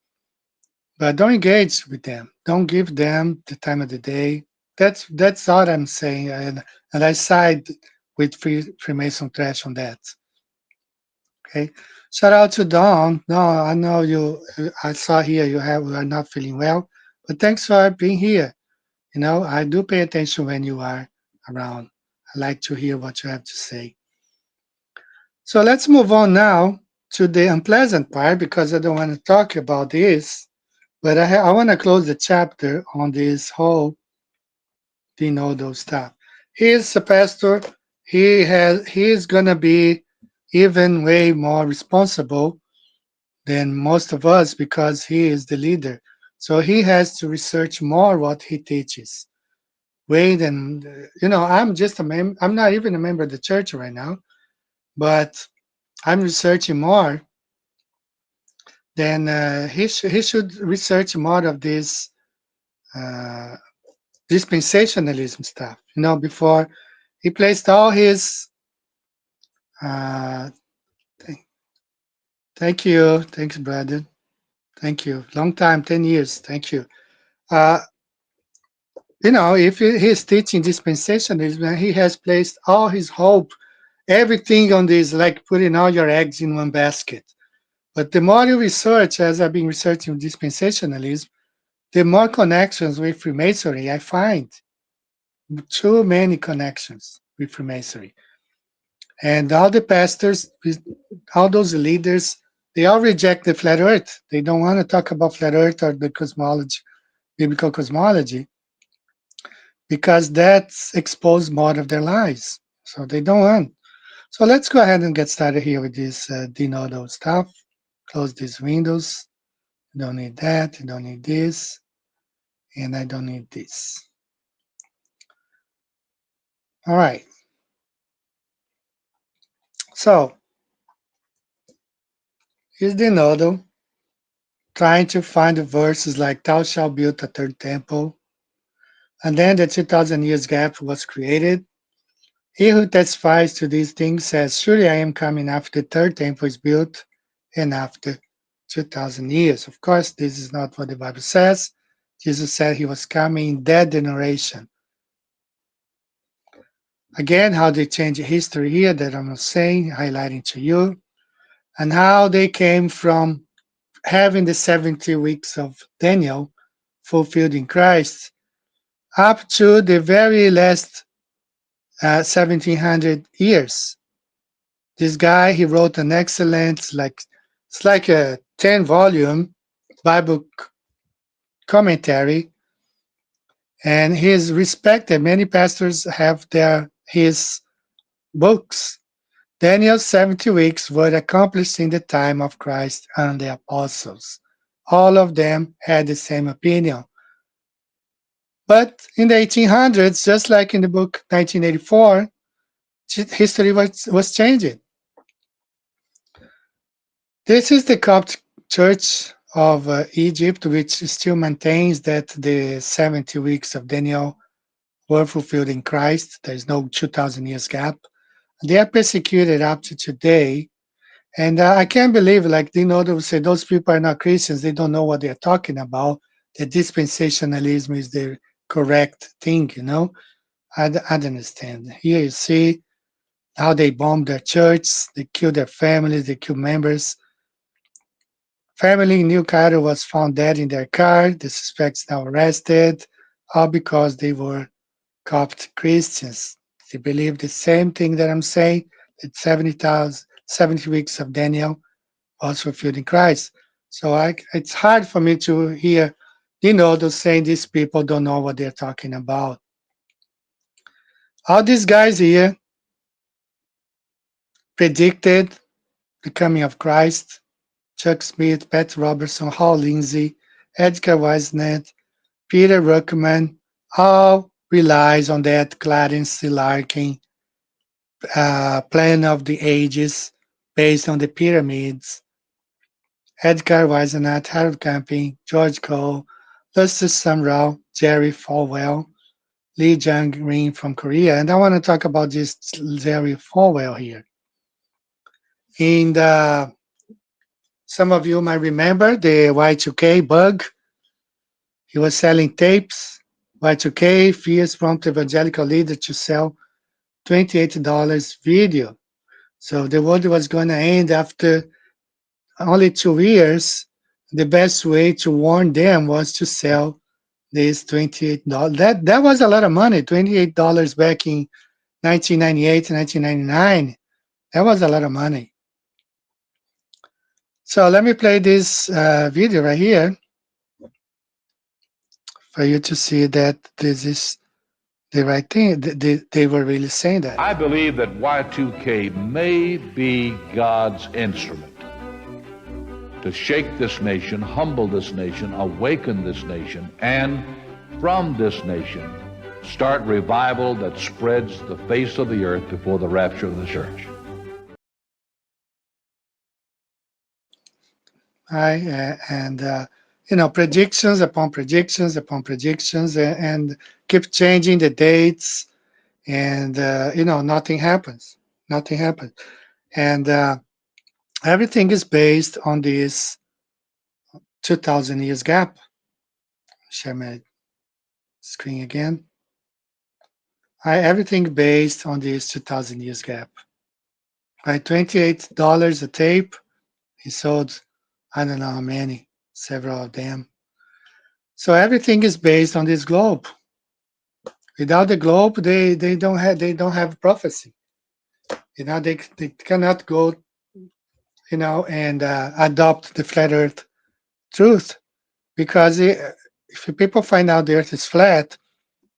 But don't engage with them. Don't give them the time of the day. That's all I'm saying, and I side with Freemason trash on that. Okay. Shout out to Dawn. No, I know you. I saw here you are not feeling well, but thanks for being here. I do pay attention when you are around. I like to hear what you have to say. So let's move on now to the unpleasant part because I don't want to talk about this. But I want to close the chapter on this whole Dinodo stuff. He is a pastor. He's gonna be even way more responsible than most of us because he is the leader. So he has to research more what he teaches. Way than I'm just I'm not even a member of the church right now, but I'm researching more. Then he should research more of this. Uh, Dispensationalism stuff. Before he placed all his. Uh, thank you, thanks, brother. Thank you. Long time, 10 years. Thank you. Uh, if he's teaching dispensationalism, he has placed all his hope, everything on this, like putting all your eggs in one basket. But the more you research, as I've been researching dispensationalism, the more connections with Freemasonry I find. Too many connections with Freemasonry. And all the pastors, all those leaders, they all reject the flat earth. They don't want to talk about flat earth or the cosmology, biblical cosmology, because that's exposed more of their lies. So they don't want. So let's go ahead and get started here with this denodo stuff. Close these windows. You don't need that. You don't need this. And I don't need this. All right. So here's denodo trying to find the verses like thou shalt build a third temple. And then the 2,000 years gap was created. He who testifies to these things says, surely I am coming after the third temple is built and after 2,000 years. Of course, this is not what the Bible says. Jesus said he was coming in that generation. Again, how they change history here that I'm saying, highlighting to you, and how they came from having the 70 weeks of Daniel fulfilled in Christ up to the very last 1700 years. This guy, he wrote an excellent, it's like a 10-volume Bible commentary, and he's respected. Many pastors have his books. Daniel's 70 weeks were accomplished in the time of Christ and the apostles. All of them had the same opinion. But in the 1800s, just like in the book 1984, history was changing. This is the Coptic Church of Egypt, which still maintains that the 70 weeks of Daniel were fulfilled in Christ. There's no 2,000 years gap. They are persecuted up to today. And I can't believe, like Dinodo would say, those people are not Christians. They don't know what they're talking about. That dispensationalism is the correct thing, I don't understand. Here you see how they bomb their church, they kill their families, they kill members. family in New Cairo was found dead in their car. The suspects now arrested, all because they were Copt Christians. They believe the same thing that I'm saying, that 70 weeks of Daniel was fulfilled in Christ. So it's hard for me to hear, those saying these people don't know what they're talking about. All these guys here predicted the coming of Christ. Chuck Smith, Pat Robertson, Hal Lindsey, Edgar Weisnet, Peter Ruckman, all relies on that Clarence Larkin plan of the ages based on the pyramids. Edgar Weisenat, Harold Camping, George Cole, Lucius Sumrall, Jerry Falwell, Lee Jung-rin from Korea. And I want to talk about this Jerry Falwell here. And some of you might remember the Y2K bug. He was selling tapes. Y2K fears prompt evangelical leader to sell $28 video. So the world was going to end after only 2 years. The best way to warn them was to sell this $28. That was a lot of money. $28 back in 1998, 1999. That was a lot of money. So let me play this video right here for you to see that this is the right thing. They were really saying that. I believe that Y2K may be God's instrument to shake this nation, humble this nation, awaken this nation, and from this nation, start revival that spreads the face of the earth before the rapture of the church. Predictions upon predictions upon predictions, and keep changing the dates, and nothing happens. Nothing happens, and everything is based on this 2,000 years gap. Share my screen again. Everything based on this 2,000 years gap. Right, $28 a tape. He sold, I don't know how many, several of them. So everything is based on this globe. Without the globe, they don't have prophecy. They cannot go, and adopt the flat Earth truth, because if people find out the Earth is flat,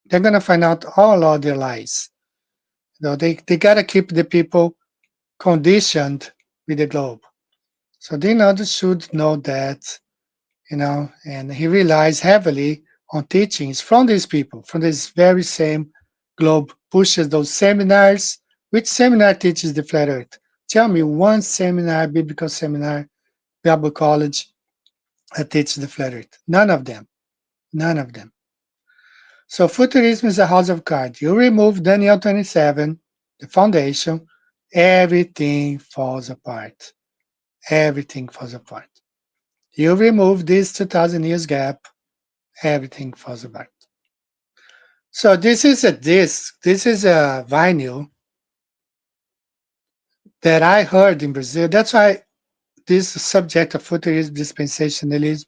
they're gonna find out all other lies. They gotta keep the people conditioned with the globe. So they should know that, and he relies heavily on teachings from these people, from this very same globe, pushes those seminars. Which seminar teaches the flat Earth? Tell me one seminar, biblical seminar, Bible college, that teaches the flat Earth. None of them. None of them. So futurism is a house of cards. You remove Daniel 27, the foundation, everything falls apart. Everything falls apart. You remove this 2,000 years gap, everything falls apart. So this is a disc. This is a vinyl that I heard in Brazil. That's why this subject of futurism, dispensationalism,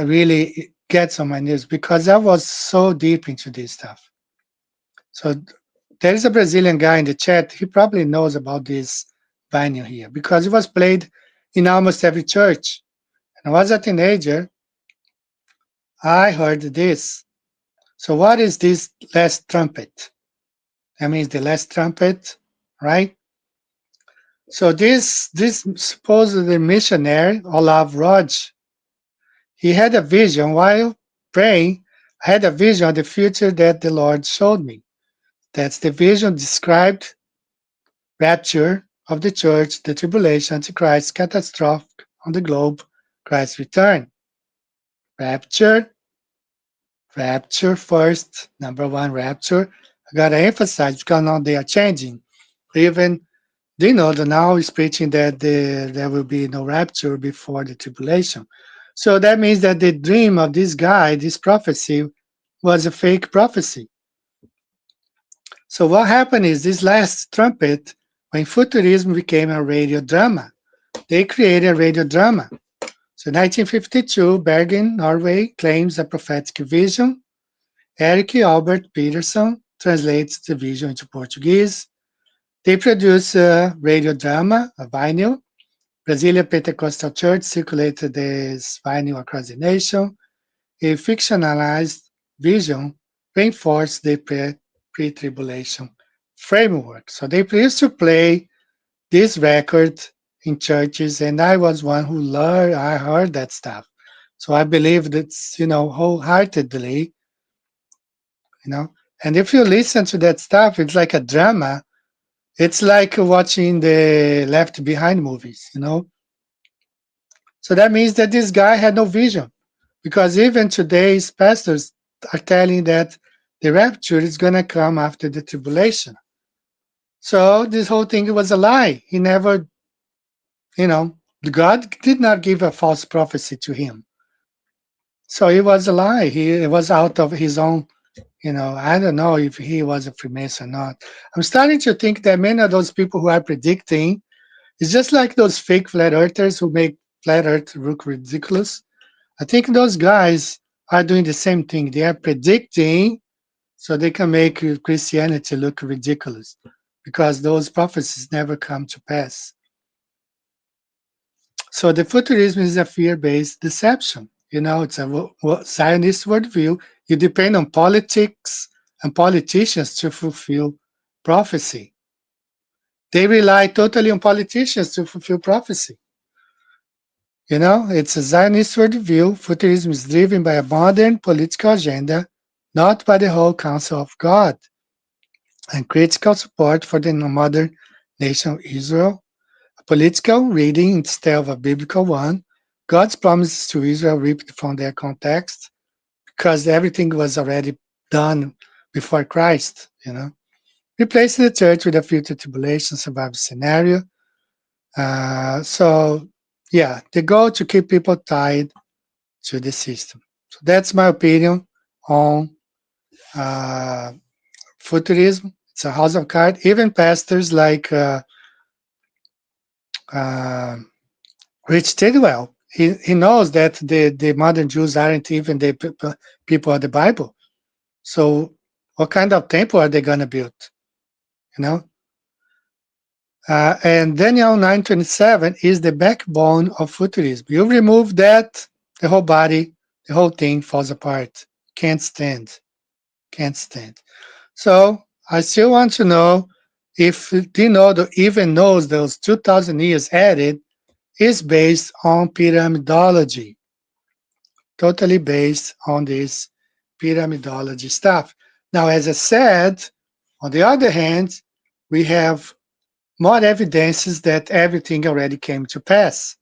really gets on my nerves, because I was so deep into this stuff. So there is a Brazilian guy in the chat. He probably knows about this vinyl here, because it was played in almost every church. And I was a teenager. I heard this. So what is this last trumpet? That means the last trumpet, right? So this supposedly missionary, Olav Raj, he had a vision while praying. I had a vision of the future that the Lord showed me. That's the vision described rapture of the church, the tribulation, Antichrist, catastrophe on the globe, Christ's return. Rapture first, number one, rapture. I gotta emphasize, because now they are changing. Even they know that now is preaching that there will be no rapture before the tribulation. So that means that the dream of this guy, this prophecy, was a fake prophecy. So what happened is this last trumpet, when futurism became a radio drama, they created a radio drama. So 1952, Bergen, Norway, claims a prophetic vision. Eric Albert Peterson translates the vision into Portuguese. They produce a radio drama, a vinyl. Brazilian Pentecostal Church circulated this vinyl across the nation. A fictionalized vision reinforced the pre-tribulation framework. So they used to play this record in churches, and I was one who learned, I heard that stuff. So I believe that's, wholeheartedly, and if you listen to that stuff, it's like a drama. It's like watching the Left Behind movies. So that means that this guy had no vision, because even today's pastors are telling that the rapture is going to come after the tribulation. So this whole thing was a lie. He never, God did not give a false prophecy to him. So it was a lie. It was out of his own, I don't know if he was a Freemason or not. I'm starting to think that many of those people who are predicting, it's just like those fake flat earthers who make flat earth look ridiculous. I think those guys are doing the same thing. They are predicting so they can make Christianity look ridiculous, because those prophecies never come to pass. So the futurism is a fear-based deception. It's a Zionist worldview. You depend on politics and politicians to fulfill prophecy. They rely totally on politicians to fulfill prophecy. It's a Zionist worldview. Futurism is driven by a modern political agenda, not by the whole counsel of God, and critical support for the modern nation of Israel. A political reading instead of a biblical one. God's promises to Israel ripped from their context, because everything was already done before Christ. Replacing the church with a future tribulation survival scenario. The goal to keep people tied to the system. So that's my opinion on futurism. It's a house of cards. Even pastors like Rich Tidwell, he knows that the modern Jews aren't even the people of the Bible. So what kind of temple are they going to build? And Daniel 9:27 is the backbone of futurism. You remove that, the whole body, the whole thing falls apart. Can't stand. So I still want to know if Dinodo even knows those 2,000 years added is based on pyramidology. Totally based on this pyramidology stuff. Now, as I said, on the other hand, we have more evidences that everything already came to pass.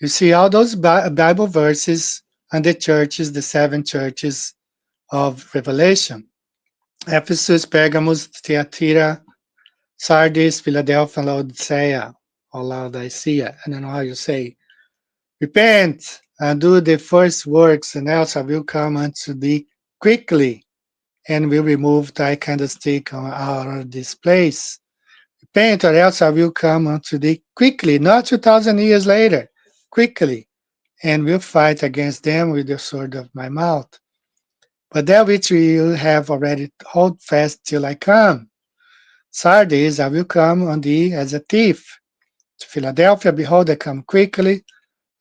You see all those Bible verses and the churches, the 7 churches of Revelation. Ephesus, Pergamos, Thyatira, Sardis, Philadelphia, Laodicea, or Laodicea. I don't know how you say. Repent and do the first works, and else I will come unto thee quickly, and will remove thy candlestick out of this place. Repent, or else I will come unto thee quickly, not 2,000 years later, quickly, and will fight against them with the sword of my mouth. But that which you have already hold fast till I come. Sardis, I will come on thee as a thief. To Philadelphia, behold, I come quickly.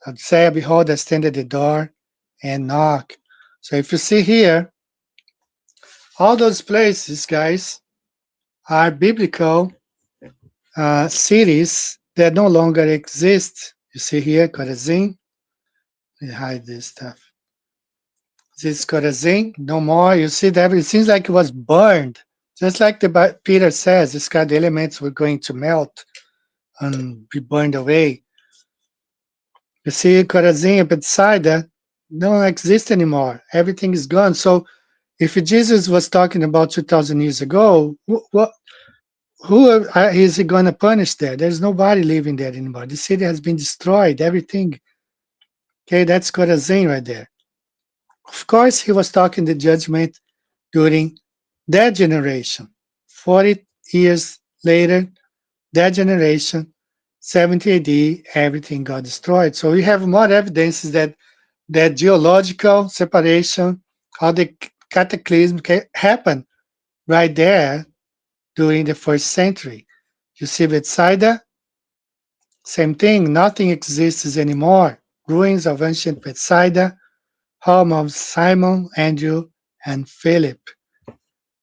Laodicea, behold, I stand at the door and knock. So if you see here, all those places, guys, are biblical cities that no longer exist. You see here, Chorazin. Let me hide this stuff. This Chorazin, no more. You see that it seems like it was burned. Just like Peter says, the elements were going to melt and be burned away. You see, Chorazin and Bethsaida don't exist anymore. Everything is gone. So if Jesus was talking about 2,000 years ago, who is he going to punish there? There's nobody living there anymore. The city has been destroyed, everything. Okay, that's Chorazin right there. Of course, he was talking the judgment during that generation. 40 years later, that generation, 70 AD, everything got destroyed. So we have more evidence that geological separation, how the cataclysm happened right there during the first century. You see Bethsaida, same thing, nothing exists anymore. Ruins of ancient Bethsaida, home of Simon, Andrew, and Philip.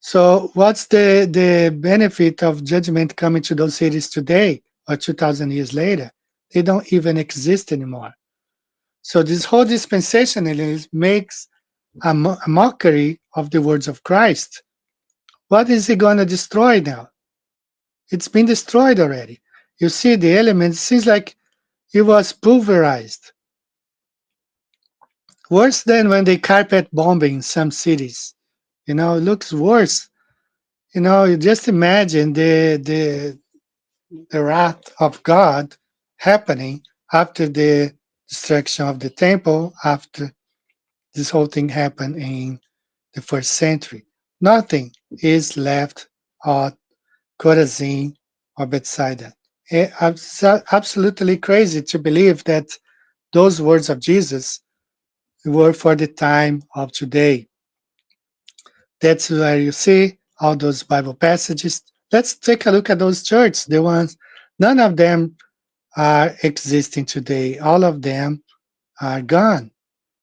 So what's the benefit of judgment coming to those cities today or 2,000 years later? They don't even exist anymore. So this whole dispensationalism makes a mockery of the words of Christ. What is he going to destroy now? It's been destroyed already. You see the elements, seems like it was pulverized. Worse than when they carpet bombing some cities. You know, it looks worse. You know, you just imagine the wrath of God happening after the destruction of the temple, after this whole thing happened in the first century. Nothing is left at Chorazin or Bethsaida. It's absolutely crazy to believe that those words of Jesus were for the time of today. That's where you see all those Bible passages. Let's take a look at those churches, the ones, none of them are existing today. All of them are gone,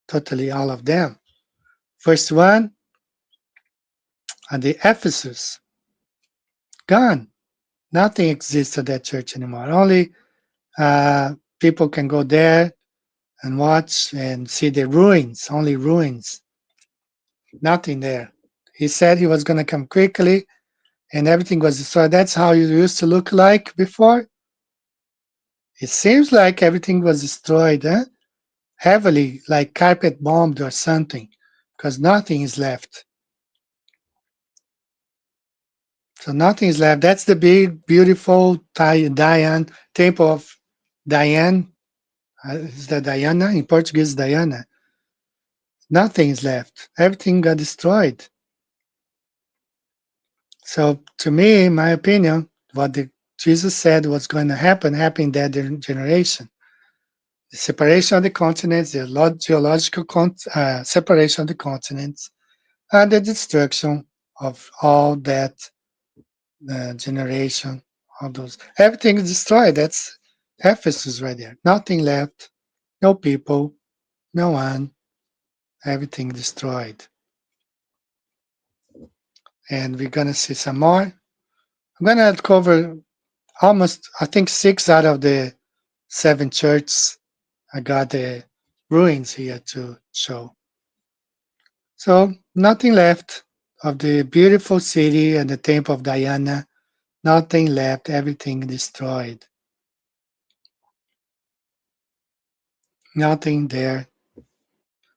totally all of them. First one, the Ephesus, gone. Nothing exists at that church anymore. Only people can go there and watch and see the ruins, only ruins. Nothing there. He said he was going to come quickly and everything was destroyed. That's how it used to look like before. It seems like everything was destroyed, heavily, like carpet bombed or something, because nothing is left. So nothing is left. That's the big, beautiful Diane, temple of Diane. Is that Diana? In Portuguese, Diana. Nothing is left. Everything got destroyed. So to me, in my opinion, what Jesus said was going to happen, happened in that generation. The separation of the continents, the geological separation of the continents, and the destruction of all that generation of those. Everything is destroyed. That's Ephesus right there. Nothing left. No people. No one. Everything destroyed. And we're going to see some more. I'm going to cover almost, I think, 6 out of the 7 churches. I got the ruins here to show. So nothing left of the beautiful city and the temple of Diana. Nothing left. Everything destroyed. Nothing there.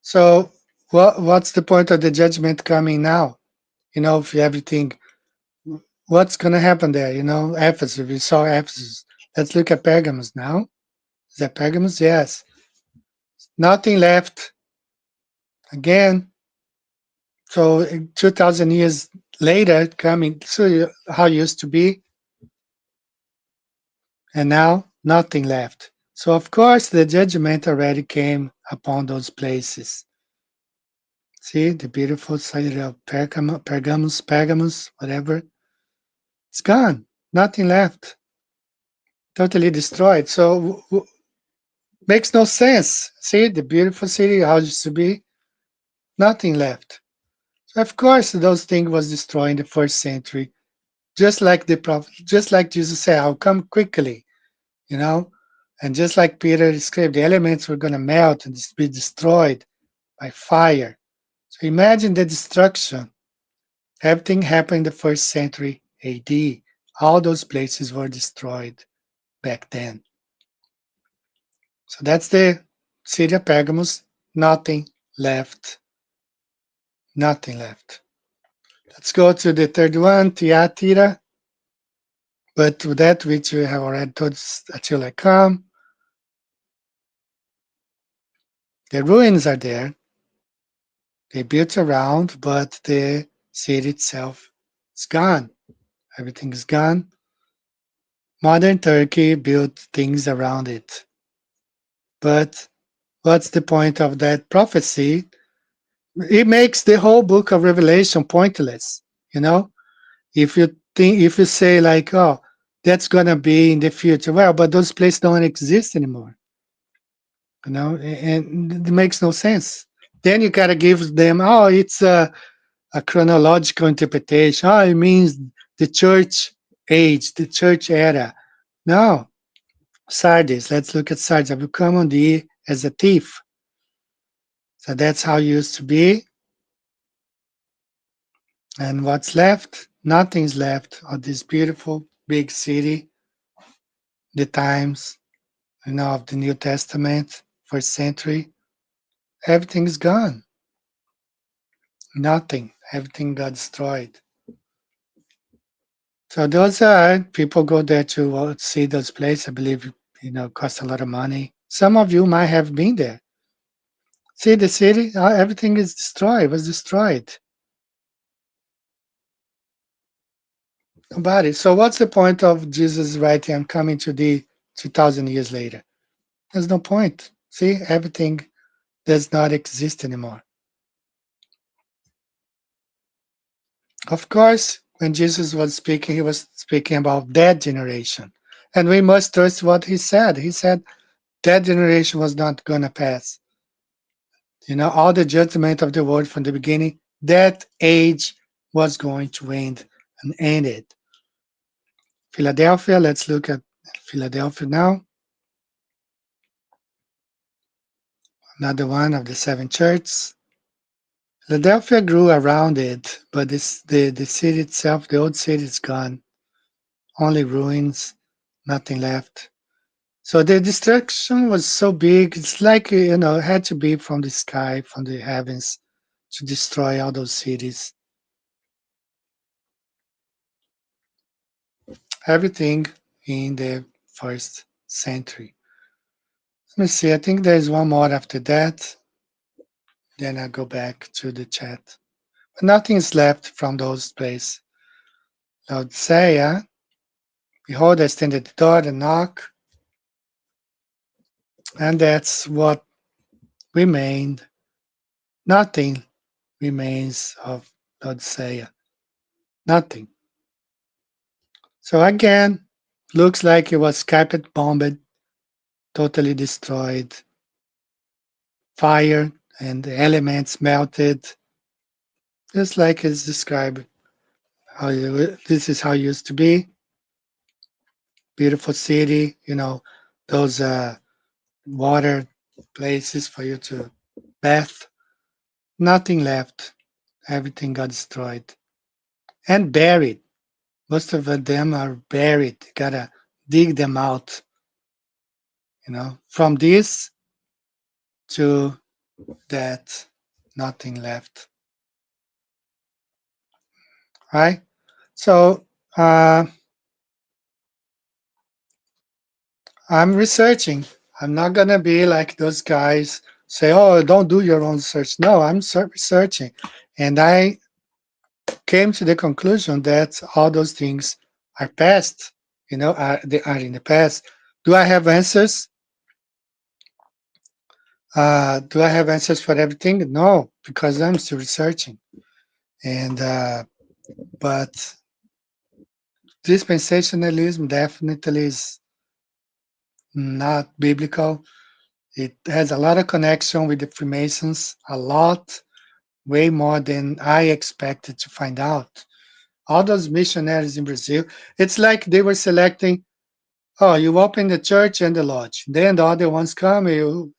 So what's the point of the judgment coming now? You know, if everything, what's going to happen there? You know, Ephesus, we saw Ephesus. Let's look at Pergamos now. Is that Pergamos? Yes. Nothing left. Again, so 2,000 years later, coming, so how it used to be, and now nothing left. So of course, the judgment already came upon those places. See, the beautiful city of Pergamos, whatever. It's gone. Nothing left. Totally destroyed. So makes no sense. See, the beautiful city, how it used to be, nothing left. So of course, those things was destroyed in the first century, just like the prophet, just like Jesus said, "I'll come quickly," you know, and just like Peter described, the elements were going to melt and be destroyed by fire. So imagine the destruction. Everything happened in the first century AD. All those places were destroyed back then. So that's the city of Pergamos. Nothing left. Nothing left. Let's go to the third one, Thyatira. But to that which we have already told until I come. The ruins are there. They built around, but the city itself is gone. Everything is gone. Modern Turkey built things around it. But what's the point of that prophecy? It makes the whole book of Revelation pointless. You know, if you say like, oh, that's gonna be in the future, well, but those places don't exist anymore. You know, and it makes no sense. Then you gotta give them, oh, it's a chronological interpretation. Oh, it means the church age, the church era. No, Sardis. Let's look at Sardis. I will come on thee as a thief. So that's how it used to be. And what's left? Nothing's left of this beautiful big city, the times, of the New Testament, first century. Everything's gone. Nothing. Everything got destroyed. So those are people go there to see those places. I believe cost a lot of money. Some of you might have been there. See the city? Everything is destroyed. It was destroyed. Nobody. So what's the point of Jesus writing, I'm coming to thee 2,000 years later? There's no point. See, everything does not exist anymore. Of course, when Jesus was speaking, he was speaking about that generation. And we must trust what he said. He said that generation was not going to pass. All the judgment of the world from the beginning, that age was going to end and ended. Philadelphia, let's look at Philadelphia now. Another one of the seven churches. Philadelphia grew around it, but the city itself, the old city is gone. Only ruins, nothing left. So the destruction was so big, it's like, it had to be from the sky, from the heavens, to destroy all those cities. Everything in the first century. Let me see, I think there's one more after that. Then I'll go back to the chat. But nothing is left from those places. Laodicea, behold, I stand at the door and knock. And that's what remained. Nothing remains of Laodicea. Nothing. So again, looks like it was carpet bombed, totally destroyed. Fire and the elements melted, just like it's described. This is how it used to be. Beautiful city, those water places for you to bath. Nothing left. Everything got destroyed and buried. Most of them are buried. You gotta dig them out. From this to that, nothing left. Right? So I'm researching. I'm not gonna be like those guys say, "Oh, don't do your own search." No, I'm researching, and I came to the conclusion that all those things are past. They are in the past. Do I have answers? Do I have answers for everything? No, because I'm still researching. And but dispensationalism definitely is not biblical. It has a lot of connection with the Freemasons, a lot, way more than I expected to find out. All those missionaries in Brazil, it's like they were selecting, oh, you open the church and the lodge. Then the other ones come, you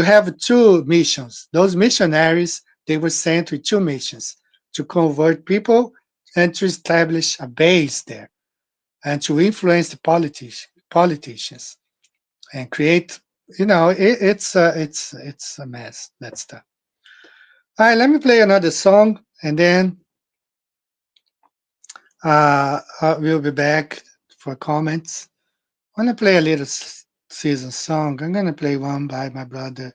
have two missions. Those missionaries, they were sent with two missions, to convert people and to establish a base there and to influence the politicians and create, it's a mess, that stuff. All right, let me play another song and then we'll be back for comments. I'm going to play a little season song. I'm going to play one by my brother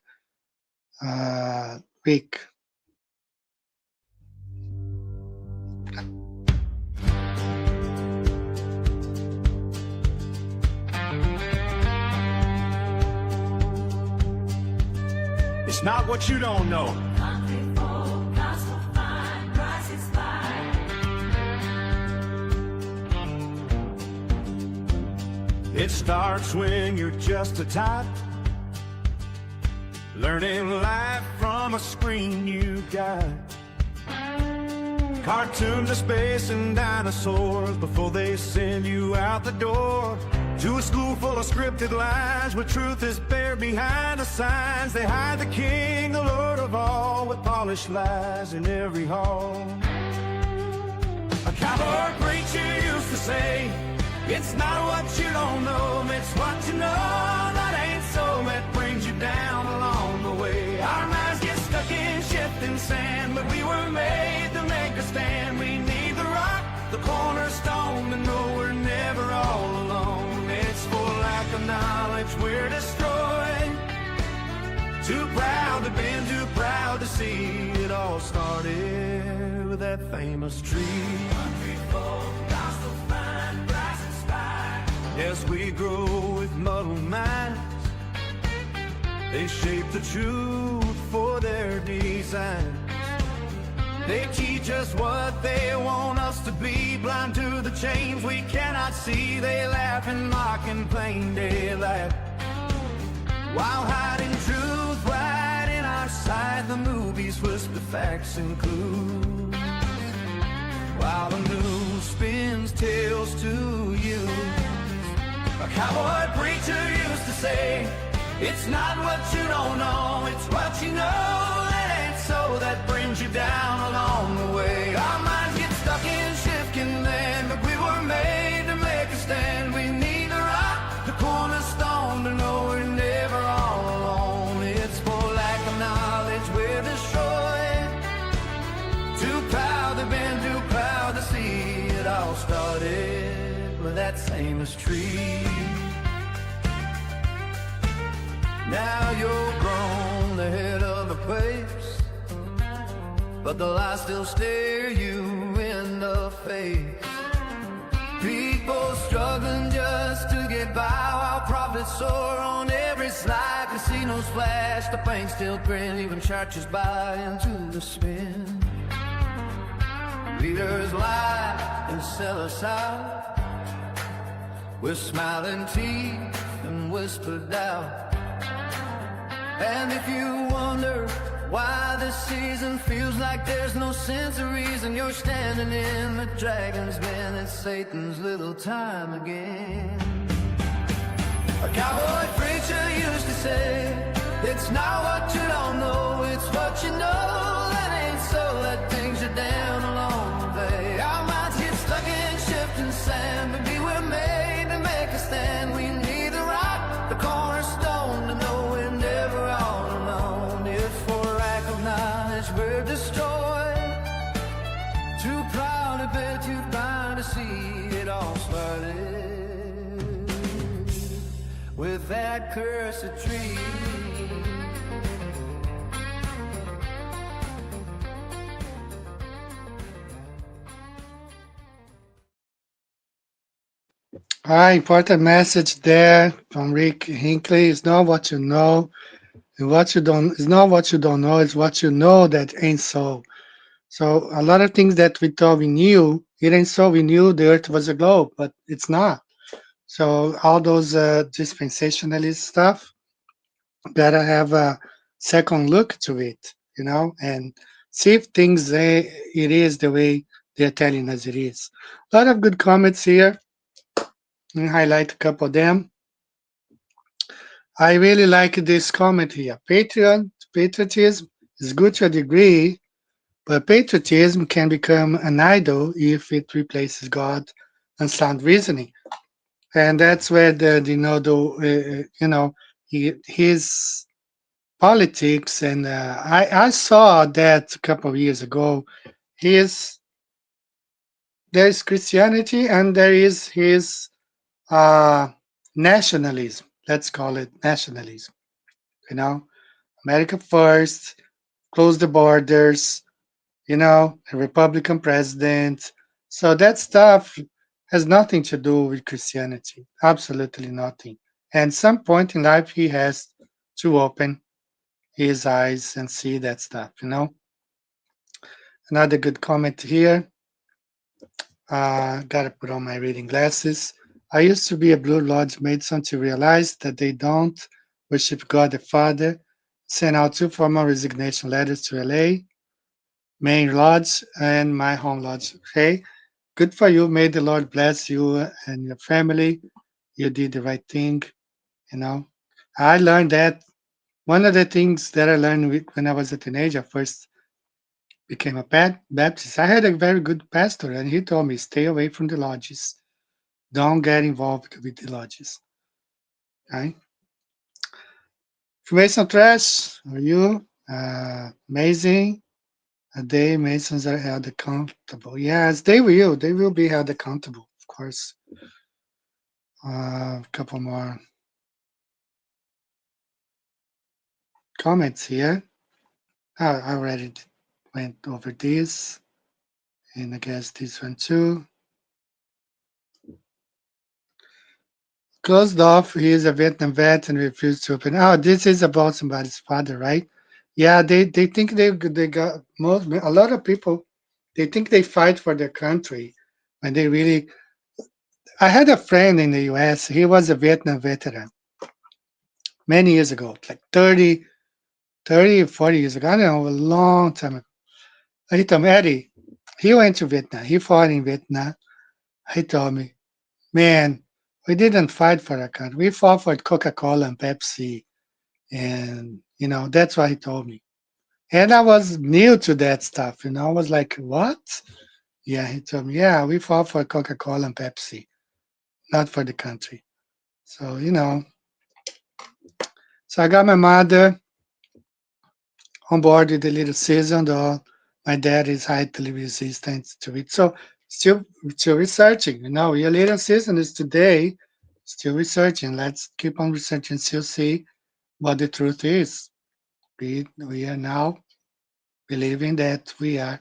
Rick. It's not what you don't know. It starts when you're just a tot, learning life from a screen you got. Cartoon to space and dinosaurs before they send you out the door. To a school full of scripted lines where truth is buried behind the signs. They hide the king, the lord of all, with polished lies in every hall. A cowboy preacher used to say, it's not what you don't know, it's what you know that ain't so, that brings you down along the way. Our minds get stuck in shifting sand, but we were made to make a stand. We need the rock, the cornerstone, to know we're never all alone. It's for lack of knowledge we're destroyed, too proud to bend, too proud to see. It all started with that famous tree. Country folk, gospel fine, brass and spine. Yes, we grow with muddled minds. They shape the truth for their design. They teach us what they want us to be, blind to the change we cannot see. They laugh and mock in plain daylight, while hiding truth right in our sight. The movies whisper facts and clues, while the news spins tales to you. A cowboy preacher used to say, it's not what you don't know, it's what you know that ain't so, that brings you down along the way. Our minds get stuck in shifting land, but we were made to make a stand. We need the rock, the cornerstone, to know we're never all alone. It's for lack of knowledge we're destroyed, too proud to bend, too proud to see. It all started with that famous tree. Now you're grown, the head of the place, but the lies still stare you in the face. People struggling just to get by, while profits soar on every slide. Casinos flash, the banks still grin, even churches buy into the spin. Leaders lie and sell us out with smiling teeth and whispered doubt. And if you wonder why this season feels like there's no sense or reason, you're standing in the dragon's den. It's Satan's little time again. A cowboy preacher used to say, it's not what you don't know, it's what you know that ain't so, that brings you down along the way. Our minds get stuck in shifting sand, but we were made to make a stand. We need the rock, the cornerstone, to know we're never all alone. If for lack of knowledge we're destroyed, too proud to bet, too blind to see. It all started with that cursed tree. Important message there from Rick Hinckley. It's not what you know, and what you don't. It's not what you don't know. It's what you know that ain't so. So a lot of things that we thought we knew, it ain't so. We knew the Earth was a globe, but it's not. So all those dispensationalist stuff, gotta have a second look to it, and see if things it is the way they're telling us it is. A lot of good comments here. Let me highlight a couple of them. I really like this comment here. Patriotism is good to a degree, but patriotism can become an idol if it replaces God and sound reasoning. And that's where his politics, and I saw that a couple of years ago. There is Christianity and there is his nationalism. Let's call it nationalism. America first, close the borders, a Republican president. So that stuff has nothing to do with Christianity. Absolutely nothing. And some point in life he has to open his eyes and see that stuff, Another good comment here. Gotta put on my reading glasses. I used to be a Blue Lodge Mason to realize that they don't worship God the Father. Sent out 2 formal resignation letters to LA, main lodge, and my home lodge. Okay, good for you. May the Lord bless you and your family. You did the right thing. I learned that one of the things that I learned when I was a teenager, first became a Baptist. I had a very good pastor, and he told me, stay away from the lodges. Don't get involved with the lodges. Okay? Freemason Trash, how are you? Amazing. A day Masons are held accountable. Yes, they will. They will be held accountable, of course. A couple more comments here. I already went over this, and I guess this one too. Closed off. He is a Vietnam vet and refused to open. Oh, this is about somebody's father, right? Yeah, they think they got a lot of people. They think they fight for their country when they really. I had a friend in the U.S. He was a Vietnam veteran many years ago, like 40 years ago. I don't know, a long time ago. He told me, Eddie, he went to Vietnam. He fought in Vietnam. He told me, man, we didn't fight for our country. We fought for Coca-Cola and Pepsi. And, that's what he told me. And I was new to that stuff. I was like, what? Yeah, he told me, yeah, we fought for Coca-Cola and Pepsi, not for the country. So, so I got my mother on board with the little season, though my dad is highly resistant to it. So still researching. Your little season is today, still researching. Let's keep on researching, still see what the truth is. We are now believing that we are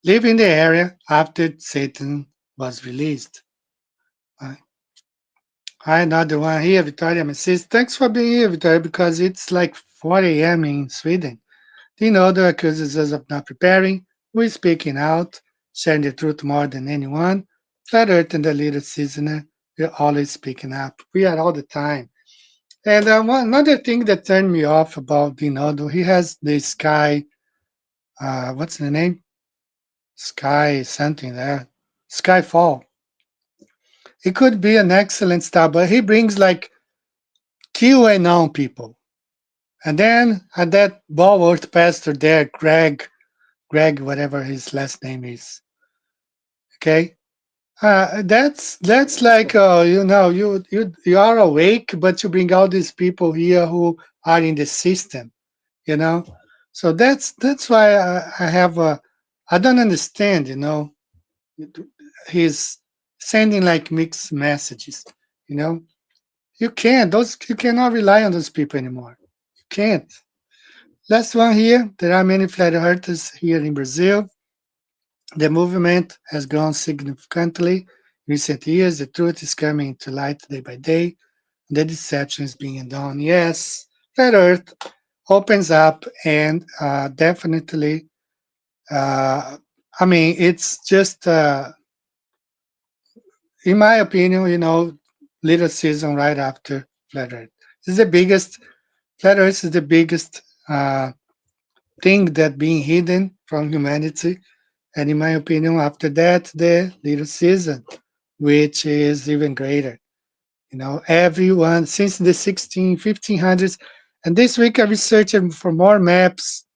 living the area after Satan was released. Hi, another one here, Victoria. Says, thanks for being here, Victoria, because it's like 4 a.m. in Sweden. The other accuses us of not preparing. We're speaking out, sharing the truth more than anyone. Flat Earth and the little seasoner, we're always speaking up. We are all the time. And another thing that turned me off about Dinodo, he has the sky, what's the name? Sky something there. Skyfall. He could be an excellent star, but he brings like QAnon people. And then that Ballworth pastor there, Greg, whatever his last name is. Okay, that's like you are awake, but you bring all these people here who are in the system. So that's why I have a I don't understand. He's sending like mixed messages. You can't those you cannot rely on those people anymore. You can't. Last one here. There are many flat earthers here in Brazil. The movement has grown significantly in recent years. The truth is coming to light day by day. The deception is being done. Yes, flat Earth opens up and definitely. It's just, in my opinion, little season right after flat Earth. This is the biggest. Flat Earth is the biggest thing that being hidden from humanity. And in my opinion, after that, the little season, which is even greater. Everyone since the 1500s. And this week I researched for more maps,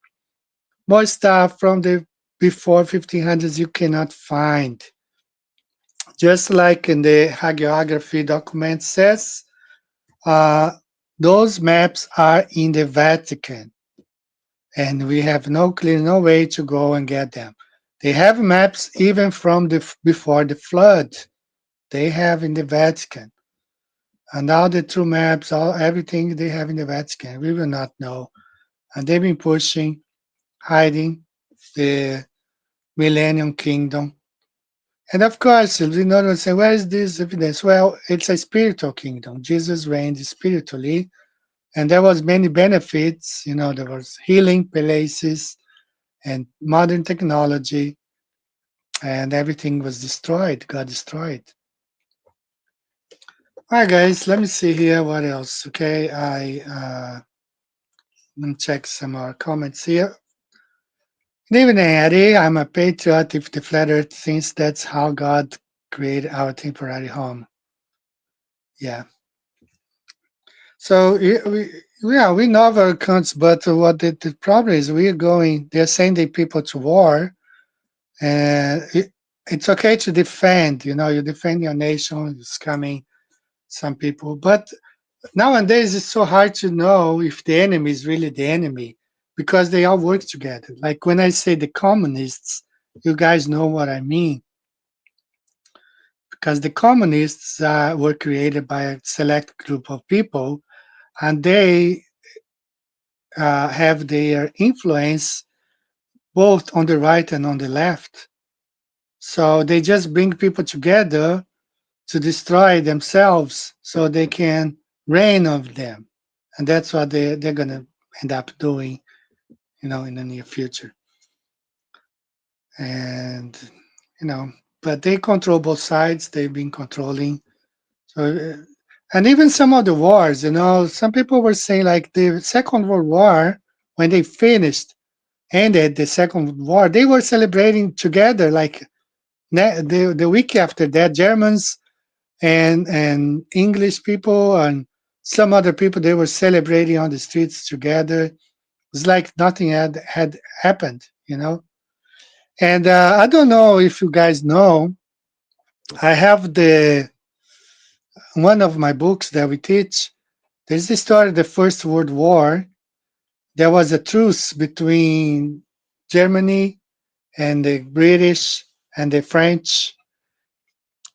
more stuff from the before 1500s you cannot find. Just like in the hagiography document says, those maps are in the Vatican. And we have no way to go and get them. They have maps even from before the flood. They have in the Vatican. And all the true maps, everything they have in the Vatican, we will not know. And they've been pushing, hiding the Millennium Kingdom. And of course, you know, say, where is this evidence? Well, it's a spiritual kingdom. Jesus reigned spiritually And there was many benefits. There was healing places and modern technology, and everything was destroyed. Got destroyed. All right, guys, let me see here. What else? Okay, let me check some more comments here. Good evening, Eddie. I'm a patriot if the flat earth thinks that's how God created our temporary home. Yeah. So we know our accounts, but what the problem is, they're sending people to war, and it's okay to defend. You defend your nation. It's coming, some people, but nowadays it's so hard to know if the enemy is really the enemy because they all work together. Like when I say the communists, you guys know what I mean. Because the communists were created by a select group of people, and they have their influence both on the right and on the left. So they just bring people together to destroy themselves so they can reign of them. And that's what they're going to end up doing, in the near future. And, but they control both sides. They've been controlling. So, and even some of the wars, some people were saying like the Second World War, when they ended the Second War, they were celebrating together. Like the week after that, Germans and English people and some other people, they were celebrating on the streets together. It's like nothing had happened, And I don't know if you guys know, I have one of my books that we teach. There's the story of the First World War. There was a truce between Germany and the British and the French,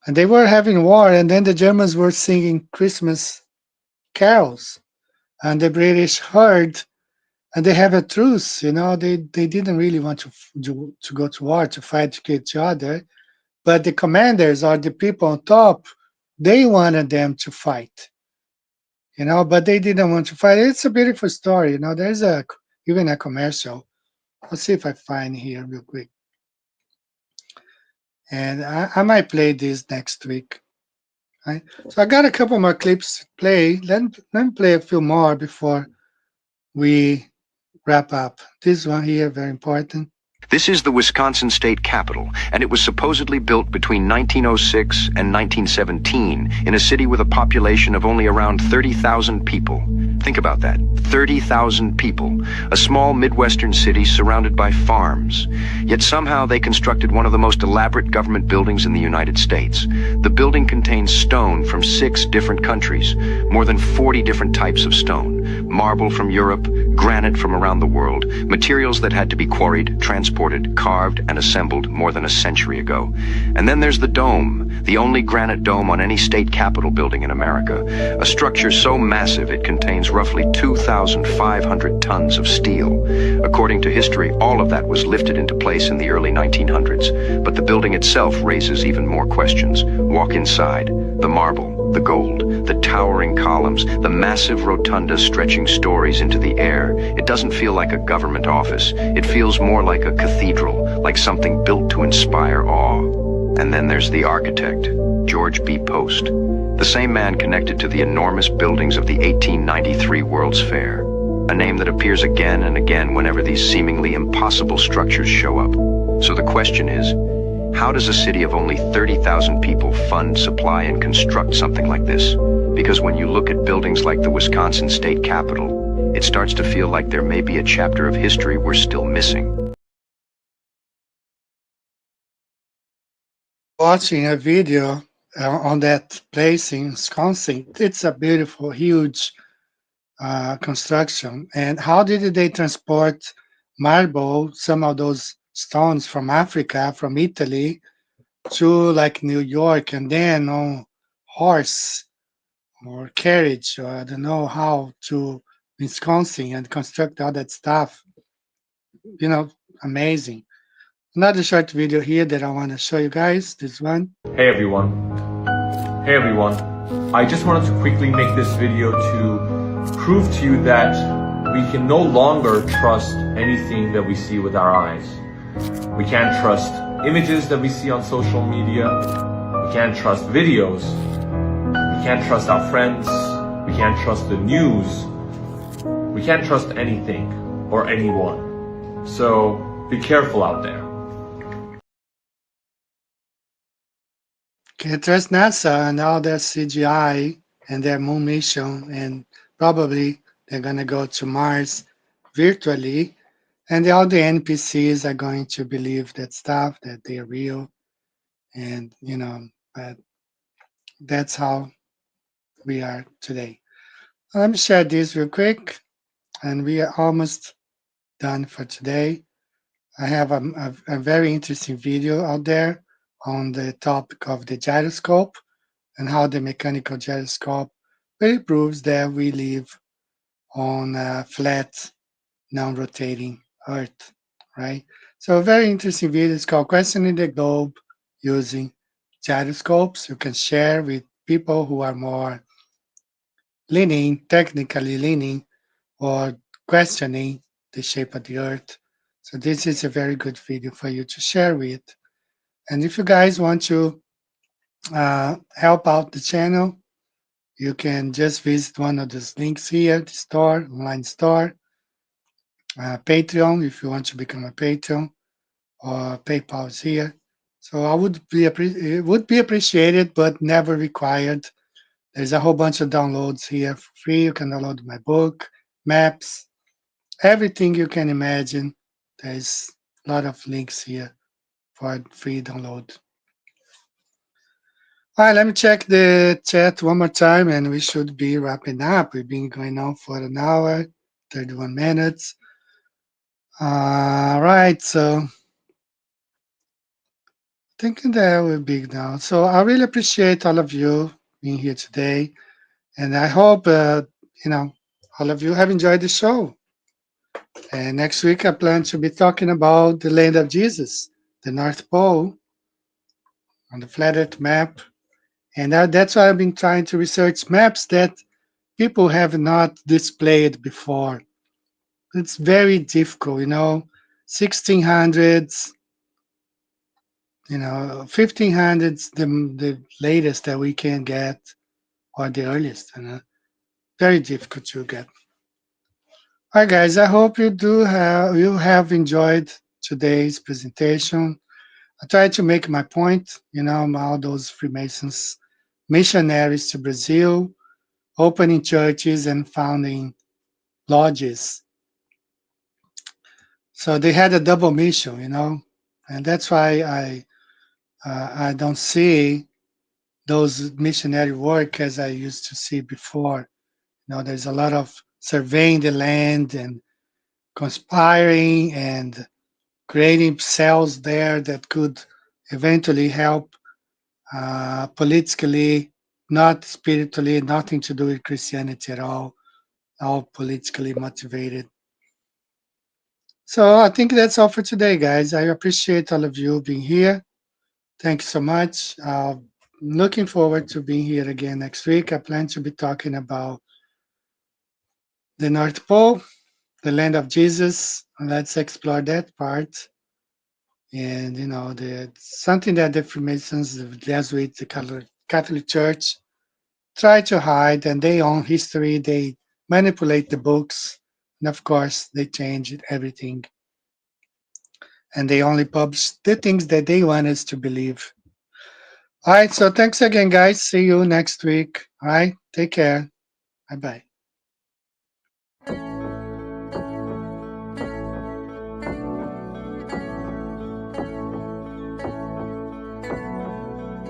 and they were having war, and then the Germans were singing Christmas carols, and the British heard, and they have a truce. They didn't really want to go to war, to fight each other, but the commanders or the people on top, they wanted them to fight. But they didn't want to fight. It's a beautiful story. There's even a commercial. Let's see if I find here real quick. And I might play this next week. Right? So I got a couple more clips to play. Let me play a few more before we wrap up. This one here, very important. This is the Wisconsin State Capitol, and it was supposedly built between 1906 and 1917 in a city with a population of only around 30,000 people. Think about that, 30,000 people, a small Midwestern city surrounded by farms. Yet somehow they constructed one of the most elaborate government buildings in the United States. The building contains stone from 6 different countries, more than 40 different types of stone, marble from Europe, granite from around the world, materials that had to be quarried, transported, carved, and assembled more than a century ago. And then there's the dome, the only granite dome on any state capitol building in America, a structure so massive it contains roughly 2,500 tons of steel. According to history, all of that was lifted into place in the early 1900s, but the building itself raises even more questions. Walk inside. The marble, the gold, the towering columns, the massive rotunda stretching stories into the air. It doesn't feel like a government office. It feels more like a cathedral, like something built to inspire awe. And then there's the architect, George B. Post, the same man connected to the enormous buildings of the 1893 World's Fair, a name that appears again and again whenever these seemingly impossible structures show up. So the question is, how does a city of only 30,000 people fund, supply, and construct something like this? Because when you look at buildings like the Wisconsin State Capitol, it starts to feel like there may be a chapter of history we're still missing. Watching a video on that place in Wisconsin, it's a beautiful, huge construction. And how did they transport marble, some of those stones from Africa, from Italy, to like New York, and then on horse or carriage, or I don't know how, to Wisconsin and construct all that stuff. Amazing. Another short video here that I want to show you guys, this one. Hey everyone. I just wanted to quickly make this video to prove to you that we can no longer trust anything that we see with our eyes. We can't trust images that we see on social media. We can't trust videos. We can't trust our friends. We can't trust the news. We can't trust anything or anyone. So be careful out there. Can't trust NASA and all their CGI and their moon mission, and probably they're going to go to Mars virtually, and all the NPCs are going to believe that stuff, that they're real, and but that's how we are today. Let me share this real quick, and we are almost done for today. I have a very interesting video out there on the topic of the gyroscope and how the mechanical gyroscope really proves that we live on a flat, non-rotating Earth, right? So a very interesting video. It's called Questioning the Globe Using Gyroscopes. You can share with people who are more technically leaning, or questioning the shape of the Earth. So this is a very good video for you to share with. And if you guys want to help out the channel, you can just visit one of those links here, the store, online store, Patreon, if you want to become a patron, or PayPal is here. So it would be appreciated, but never required. There's a whole bunch of downloads here for free. You can download my book, maps, everything you can imagine. There's a lot of links here for free download. All right, let me check the chat one more time, and we should be wrapping up. We've been going on for an hour, 31 minutes. All right, so thinking that we're big now. So I really appreciate all of you being here today, and I hope all of you have enjoyed the show. And next week I plan to be talking about the land of Jesus, the North Pole, on the flat Earth map. And that's why I've been trying to research maps that people have not displayed before. It's very difficult, 1600s, 1500s, the latest that we can get, or the earliest, very difficult to get. All right, guys, I hope you have enjoyed today's presentation. I tried to make my point, all those Freemasons, missionaries to Brazil, opening churches and founding lodges. So they had a double mission, and that's why I don't see those missionary work as I used to see before. There's a lot of surveying the land and conspiring and creating cells there that could eventually help politically, not spiritually, nothing to do with Christianity at all politically motivated. So I think that's all for today, guys. I appreciate all of you being here. Thank you so much. Looking forward to being here again next week. I plan to be talking about the North Pole, the land of Jesus, and let's explore that part. And something that the Freemasons, the Jesuits, the Catholic Church try to hide, and they own history. They manipulate the books, and of course they change everything. And they only publish the things that they want us to believe. All right, so thanks again, guys. See you next week. All right, take care. Bye-bye.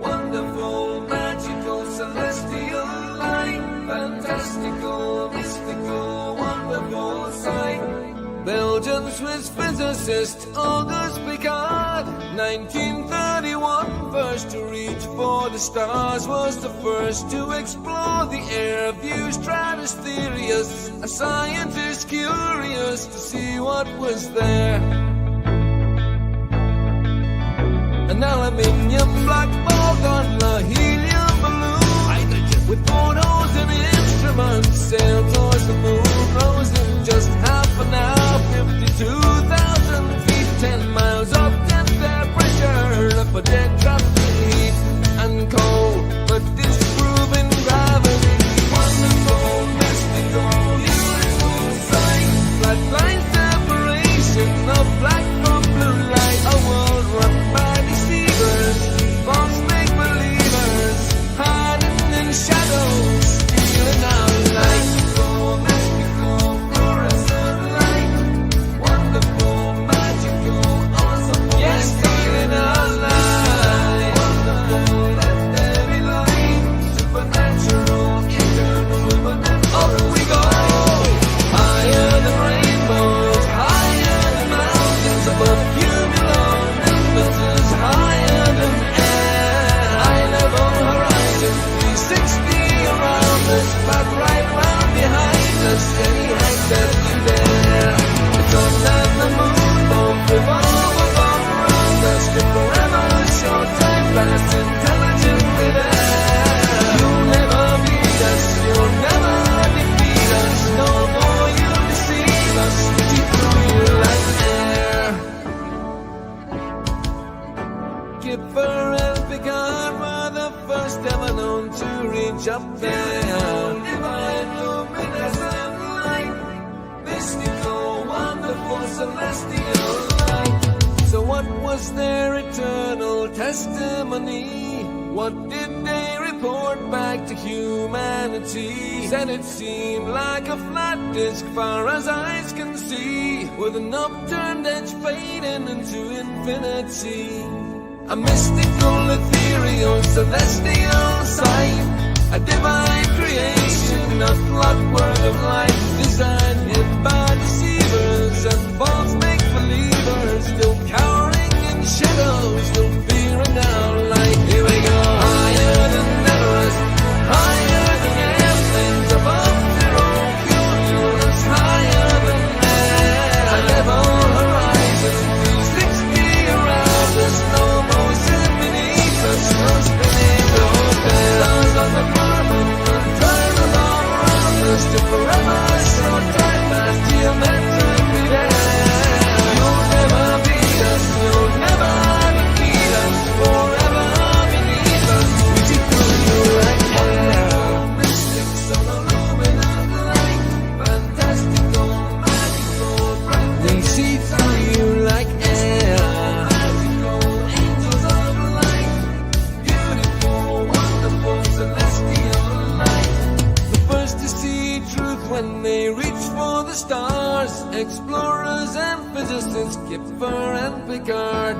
Wonderful, magical, celestial light, fantastical, mystical, wonderful sight. Belgian Swiss physicist Auguste Piccard, 1931, first to reach for the stars, was the first to explore the air view stratospherius, a scientist curious to see what was there. An aluminium black ball on a helium balloon, hydrogen with photos and instruments, sailed towards the moon, rose in just half an hour, 52,000 feet, 10 miles up, 10 temperature, up a dead drop in heat and cold, but disproving gravity. Wonderful, mystical, beautiful sight, flat line separation of black from blue light, a world run by deceivers, false make-believers, hiding in shadows, stealing our light. Mystical, fluorescent light, wonderful, magical, awesome, yes, stealing our light. Wonderful, let there be light, supernatural, eternal, up we go, higher than rainbows, higher than mountains, above cumulonimbus, higher than air, high level horizon, 360 around us, back right round behind us, any height that you dare. The sun and the moon both revolve above around us, to forever short time pass intelligently there. You'll never beat us, you'll never defeat us, no more you deceive us, keep through you like air. Kipper and Picard were the first ever known to reach up there. Divine luminescent light, mystical, wonderful, celestial light. So what was their eternal testimony? What did they report back to humanity? Said it seemed like a flat disk far as eyes can see, with an upturned edge fading into infinity. A mystical, ethereal, celestial sight, a divine creation, a clockwork of light, designed hid by deceivers and false make-believers, still cowering in shadows, still fearing our light. Here we go, higher than Everest, higher than airplanes, above zero cumulus, higher than air, a level horizon, 360 around us, no motion beneath us, no spinning, no stars on the firmament, turn along around us, to forever short time past geometrically there. You'll never beat us, you'll never defeat us, forever beneath us, we see through you like air. Mystic, luminous light, fantastical, magical, bright, we see through you like air. Magical, angels of light, beautiful, wonderful, celestial light. The first to see truth when they reach for the stars, explorers and physicists, Kipper and Picard.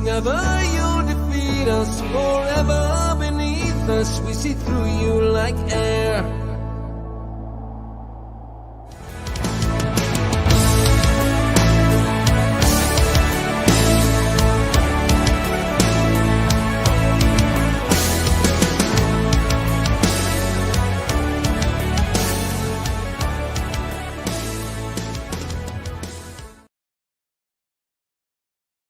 Never you'll defeat us, forever beneath us, we see through you like air.